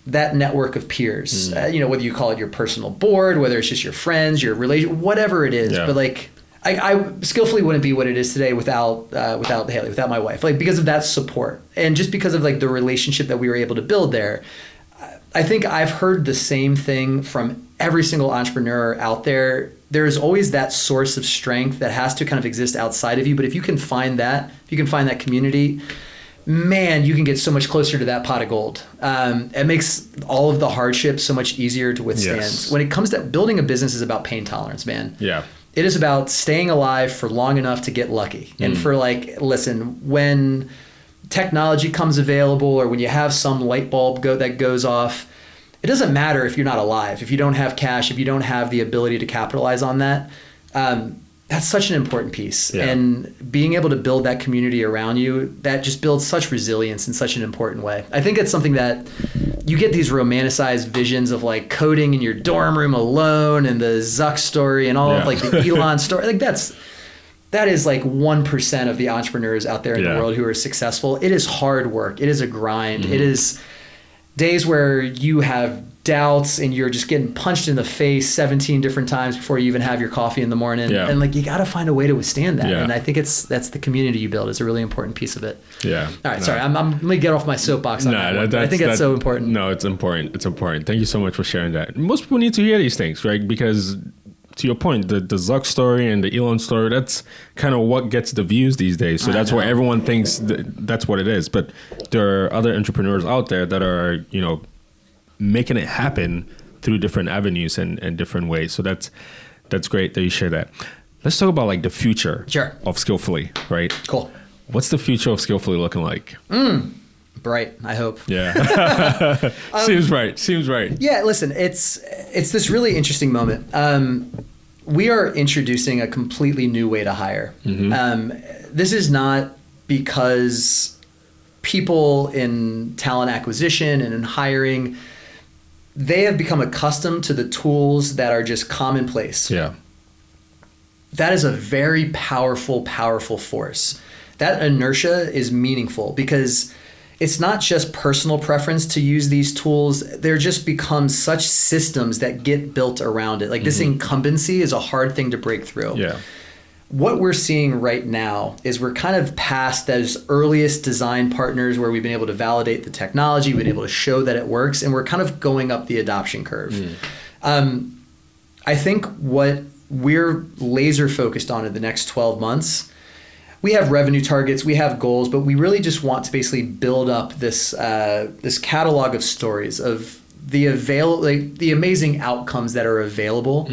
network of peers. Whether you call it your personal board, whether it's just your friends, your relation, whatever it is. Yeah. But like, I Skillfully wouldn't be what it is today without Haley, without my wife. Like, because of that support, and just because of like the relationship that we were able to build there. I think I've heard the same thing from every single entrepreneur out there. There is always that source of strength that has to kind of exist outside of you. But if you can find that, community, man, you can get so much closer to that pot of gold. It makes all of the hardships so much easier to withstand. Yes. When it comes to building a business, is about pain tolerance, man. Yeah. It is about staying alive for long enough to get lucky. And for like, listen, when technology comes available, or when you have some light bulb that goes off, it doesn't matter if you're not alive, if you don't have cash, if you don't have the ability to capitalize on that. That's such an important piece. Yeah. And being able to build that community around you, that just builds such resilience in such an important way. I think it's something that you get these romanticized visions of like coding in your dorm room alone, and the Zuck story and all of like the Elon story. Like that is like 1% of the entrepreneurs out there in the world who are successful. It is hard work. It is a grind. It is days where you have doubts and you're just getting punched in the face 17 different times before you even have your coffee in the morning. Yeah. And like, you got to find a way to withstand that. Yeah. And I think that's the community you build is a really important piece of it. Yeah. All right. Sorry. I'm going to get off my soapbox on that. I think that's so important. No, it's important. It's important. Thank you so much for sharing that. Most people need to hear these things, right? Because to your point, the Zuck story and the Elon story, that's kind of what gets the views these days. So that's why everyone thinks that's what it is. But there are other entrepreneurs out there that are, making it happen through different avenues and different ways. So that's great that you share that. Let's talk about like the future of Skillfully, right? Cool. What's the future of Skillfully looking like? Bright, I hope. Yeah. Seems right. Yeah, listen, it's this really interesting moment. We are introducing a completely new way to hire. This is not because people in talent acquisition and in hiring, they have become accustomed to the tools that are just commonplace. Yeah. That is a very powerful, powerful force. That inertia is meaningful because it's not just personal preference to use these tools. They're just become such systems that get built around it. Like this incumbency is a hard thing to break through. Yeah. What we're seeing right now is we're kind of past those earliest design partners where we've been able to validate the technology, we've been able to show that it works, and we're kind of going up the adoption curve. I think what we're laser focused on in the next 12 months, we have revenue targets, we have goals, but we really just want to basically build up this this catalog of stories of the amazing outcomes that are available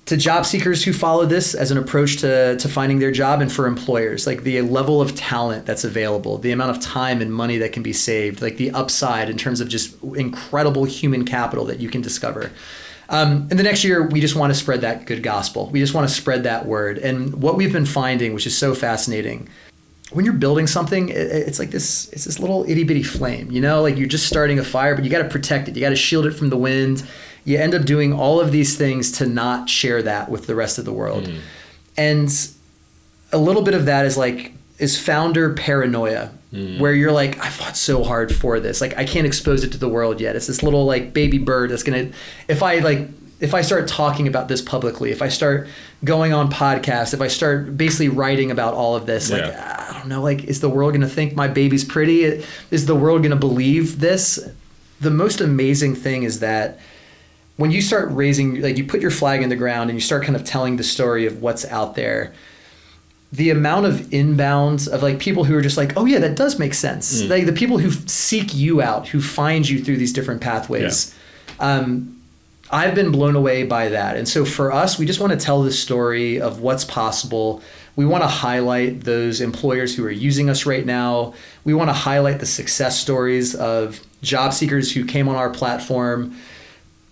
to job seekers who follow this as an approach to finding their job, and for employers, like the level of talent that's available, the amount of time and money that can be saved, like the upside in terms of just incredible human capital that you can discover. In the next year, we just want to spread that good gospel. We just want to spread that word. And what we've been finding, which is so fascinating, when you're building something, it's like it's this little itty bitty flame, like you're just starting a fire, but you got to protect it. You got to shield it from the wind. You end up doing all of these things to not share that with the rest of the world. And a little bit of that is founder paranoia, where you're like, I fought so hard for this. Like, I can't expose it to the world yet. It's this little like baby bird that's going to, if I start talking about this publicly, if I start going on podcasts, if I start basically writing about all of this, like, I don't know, like, is the world going to think my baby's pretty? Is the world going to believe this? The most amazing thing is that when you start raising, like you put your flag in the ground and you start kind of telling the story of what's out there, the amount of inbounds of like people who are just like, oh yeah, that does make sense. Like the people who seek you out, who find you through these different pathways. I've been blown away by that. And so for us, we just want to tell the story of what's possible. We want to highlight those employers who are using us right now. We want to highlight the success stories of job seekers who came on our platform,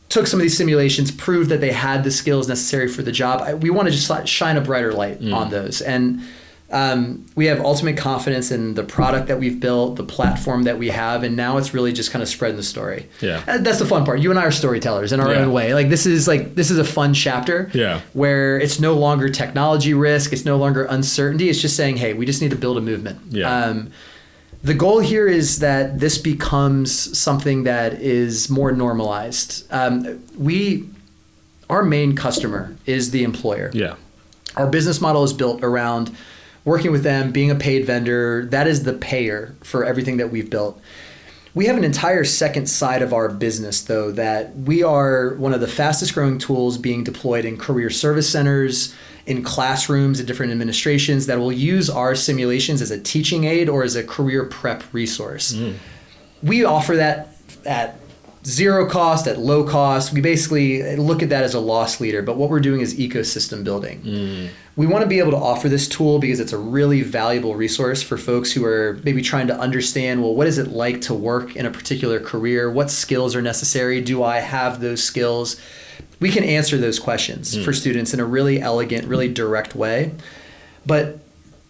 took some of these simulations, proved that they had the skills necessary for the job. We want to just shine a brighter light on those. And We have ultimate confidence in the product that we've built, the platform that we have, and now it's really just kind of spreading the story. Yeah. That's the fun part. You and I are storytellers in our own way. This is a fun chapter where it's no longer technology risk, it's no longer uncertainty. It's just saying, hey, we just need to build a movement. Yeah. The goal here is that this becomes something that is more normalized. Our main customer is the employer. Yeah. Our business model is built around working with them, being a paid vendor. That is the payer for everything that we've built. We have an entire second side of our business, though, that we are one of the fastest growing tools being deployed in career service centers, in classrooms, in different administrations that will use our simulations as a teaching aid or as a career prep resource. We offer that at zero cost, at low cost. We basically look at that as a loss leader, but what we're doing is ecosystem building. We want to be able to offer this tool because it's a really valuable resource for folks who are maybe trying to understand, well, what is it like to work in a particular career? What skills are necessary? Do I have those skills? We can answer those questions for students in a really elegant, really direct way. But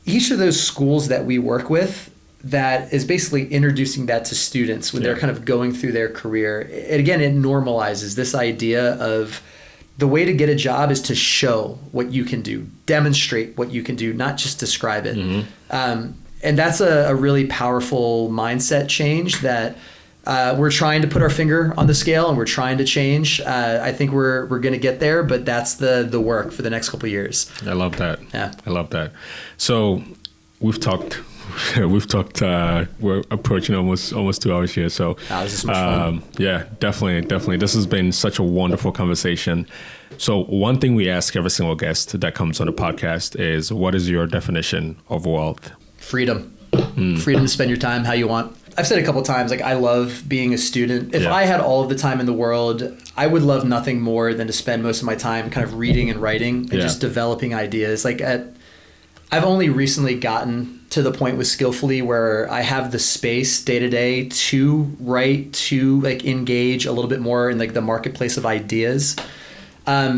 each of those schools that we work with that is basically introducing that to students when they're kind of going through their career. And again, it normalizes this idea of the way to get a job is to show what you can do, demonstrate what you can do, not just describe it. And that's a really powerful mindset change that we're trying to put our finger on the scale and we're trying to change. I think we're going to get there, but that's the work for the next couple of years. I love that. Yeah. I love that. So we've talked, we're approaching almost 2 hours here. So this is so much fun. Yeah, definitely. This has been such a wonderful conversation. So one thing we ask every single guest that comes on the podcast is, what is your definition of wealth? Freedom. Freedom to spend your time how you want. I've said a couple of times, I love being a student. If I had all of the time in the world, I would love nothing more than to spend most of my time kind of reading and writing and just developing ideas. I've only recently gotten to the point with Skillfully where I have the space day to day to write, to engage a little bit more in the marketplace of ideas. I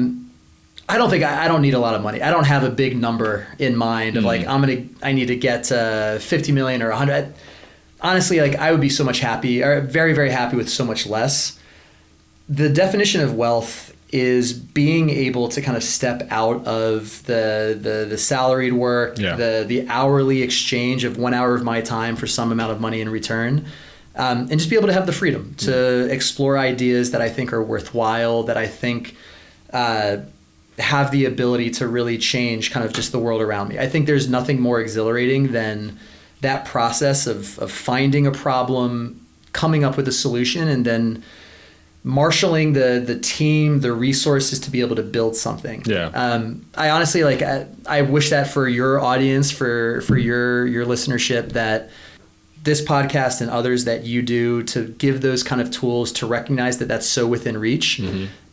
don't need a lot of money. I don't have a big number in mind of I need to get 50 million or 100. Honestly, I would be so much happy, or very, very happy with so much less. The definition of wealth is being able to kind of step out of the salaried work, the hourly exchange of 1 hour of my time for some amount of money in return, and just be able to have the freedom to explore ideas that I think are worthwhile, that I think have the ability to really change kind of just the world around me. I think there's nothing more exhilarating than that process of finding a problem, coming up with a solution, and then marshaling the team, the resources to be able to build something. I honestly I wish that for your audience, for your listenership, that this podcast and others that you do, to give those kind of tools to recognize that that's so within reach.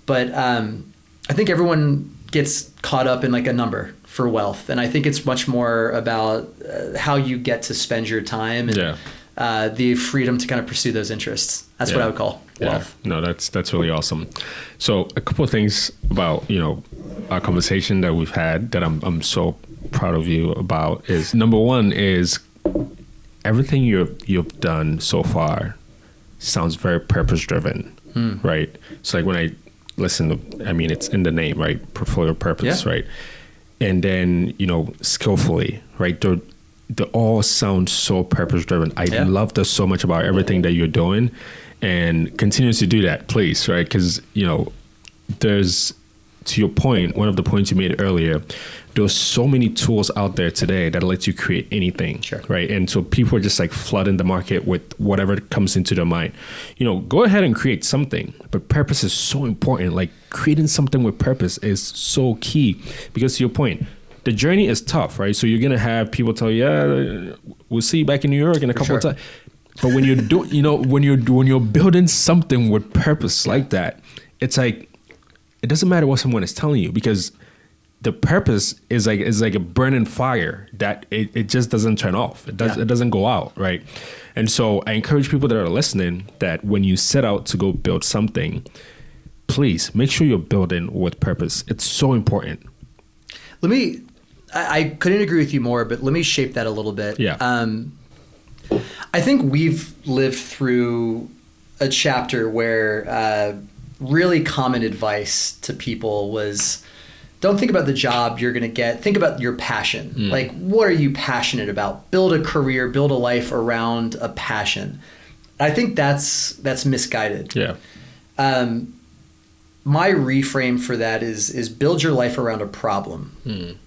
But I think everyone gets caught up in a number for wealth, and I think it's much more about how you get to spend your time and the freedom to kind of pursue those interests. That's what I would call wealth. No, that's really awesome. So a couple of things about our conversation that we've had that I'm so proud of you about is, number one is everything you've done so far sounds very purpose driven, right? It's when I listen to, it's in the name, right? Portfolio purpose, right? And then, Skillfully, right? They all sound so purpose driven. I love that so much about everything that you're doing, and continues to do that, please, right? Because, there's, to your point, one of the points you made earlier, there's so many tools out there today that lets you create anything, right? And so people are just flooding the market with whatever comes into their mind. Go ahead and create something, but purpose is so important. Creating something with purpose is so key, because to your point, the journey is tough, right? So you're gonna have people tell you, "Yeah, we'll see you back in New York in a couple of times." But when you're building something with purpose like that, it's it doesn't matter what someone is telling you, because the purpose is like a burning fire that it just doesn't turn off. It doesn't go out, right? And so I encourage people that are listening that when you set out to go build something, please make sure you're building with purpose. It's so important. Let me I couldn't agree with you more, but let me shape that a little bit. Yeah. I think we've lived through a chapter where really common advice to people was, don't think about the job you're going to get. Think about your passion. Like, what are you passionate about? Build a career, build a life around a passion. I think that's misguided. Yeah. My reframe for that is build your life around a problem.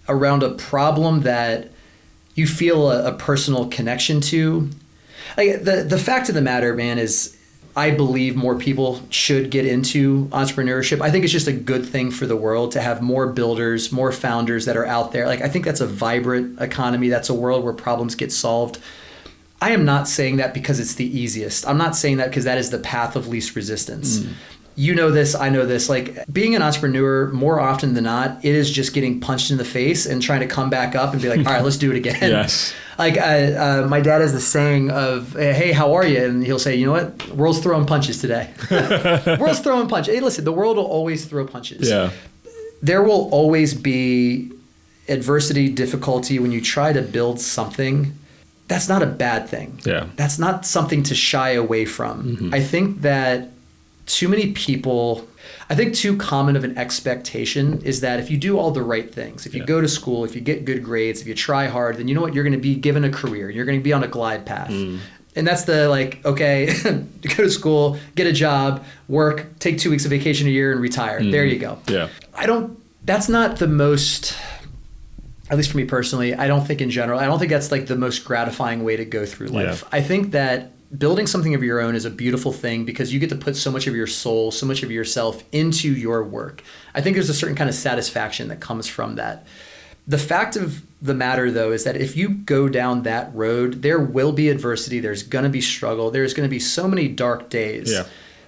Around a problem that you feel a personal connection to. Like, the fact of the matter, man, is I believe more people should get into entrepreneurship. I think it's just a good thing for the world to have more builders, more founders that are out there. Like, I think that's a vibrant economy. That's a world where problems get solved. I am not saying that because it's the easiest. I'm not saying that because that is the path of least resistance. You know this, I know this. Like, being an entrepreneur, more often than not, it is just getting punched in the face and trying to come back up and be like, all right, let's do it again. Yes. Like, my dad has the saying of, hey, how are you? And he'll say, you know what? World's throwing punches today. World's throwing punches. Hey, listen, the world will always throw punches. Yeah. There will always be adversity, difficulty when you try to build something. That's not a bad thing. Yeah. That's not something to shy away from. I think that too many people, I think too common of an expectation is that if you do all the right things, if you go to school, if you get good grades, if you try hard, then you know what, you're going to be given a career. You're going to be on a glide path. And that's the, like, okay, go to school, get a job, work, take 2 weeks of vacation a year and retire. There you go. Yeah. That's not the most, at least for me personally, I don't think in general, I don't think that's like the most gratifying way to go through life. Yeah. I think that building something of your own is a beautiful thing because you get to put so much of your soul, so much of yourself into your work. I think there's a certain kind of satisfaction that comes from that. The fact of the matter, though, is that if you go down that road, there will be adversity. There's going to be struggle. There's going to be so many dark days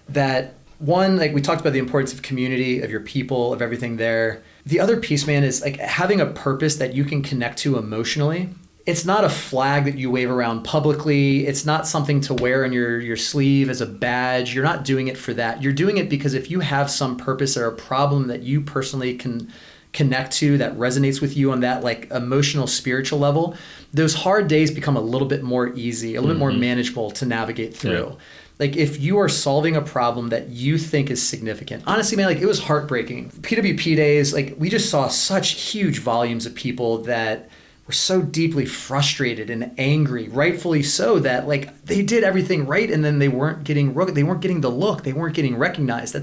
that, one, like we talked about the importance of community, of your people, of everything there. The other piece, man, is like having a purpose that you can connect to emotionally. It's not a flag that you wave around publicly. It's not something to wear on your sleeve as a badge. You're not doing it for that. You're doing it because if you have some purpose or a problem that you personally can connect to that resonates with you on that like emotional, spiritual level, those hard days become a little bit more easy, a little bit more manageable to navigate through. Yeah. Like, if you are solving a problem that you think is significant, honestly, man, like, it was heartbreaking. PWP days, like, we just saw such huge volumes of people that were so deeply frustrated and angry, rightfully so, that like they did everything right and then they weren't getting the look, they weren't getting recognized.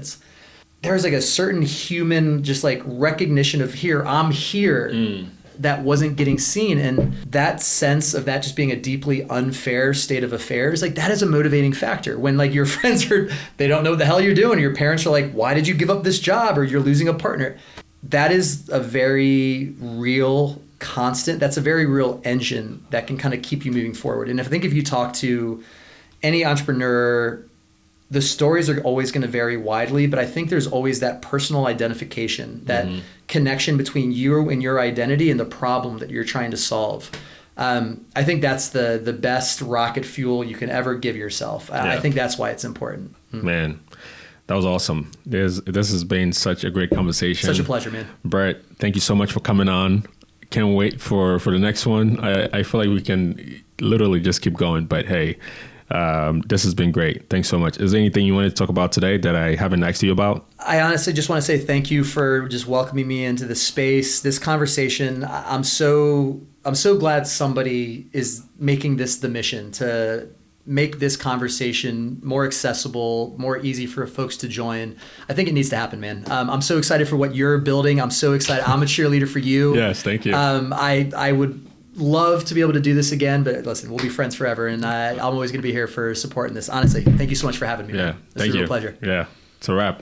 There's like a certain human just like recognition of I'm here that wasn't getting seen, and that sense of that just being a deeply unfair state of affairs, like that is a motivating factor. When like your friends they don't know what the hell you're doing, your parents are like, why did you give up this job, or you're losing a partner. That is a very real constant. That's a very real engine that can kind of keep you moving forward. And I think if you talk to any entrepreneur, the stories are always going to vary widely, but I think there's always that personal identification, that connection between you and your identity and the problem that you're trying to solve. I think that's the best rocket fuel you can ever give yourself. I think that's why it's important. Man, that was awesome. This has been such a great conversation. Such a pleasure, man. Brett, thank you so much for coming on. Can't wait for the next one. I feel like we can literally just keep going, but hey, this has been great. Thanks so much. Is there anything you wanted to talk about today that I haven't asked you about? I honestly just want to say thank you for just welcoming me into this space, this conversation. I'm so glad somebody is making this the mission to make this conversation more accessible, more easy for folks to join. I think it needs to happen, man. I'm so excited for what you're building. I'm so excited. I'm a cheerleader for you. Yes, thank you. I would love to be able to do this again, but listen, we'll be friends forever, and I'm always going to be here for supporting this. Honestly, thank you so much for having me. Yeah, man. It's a real pleasure. Yeah, it's a wrap.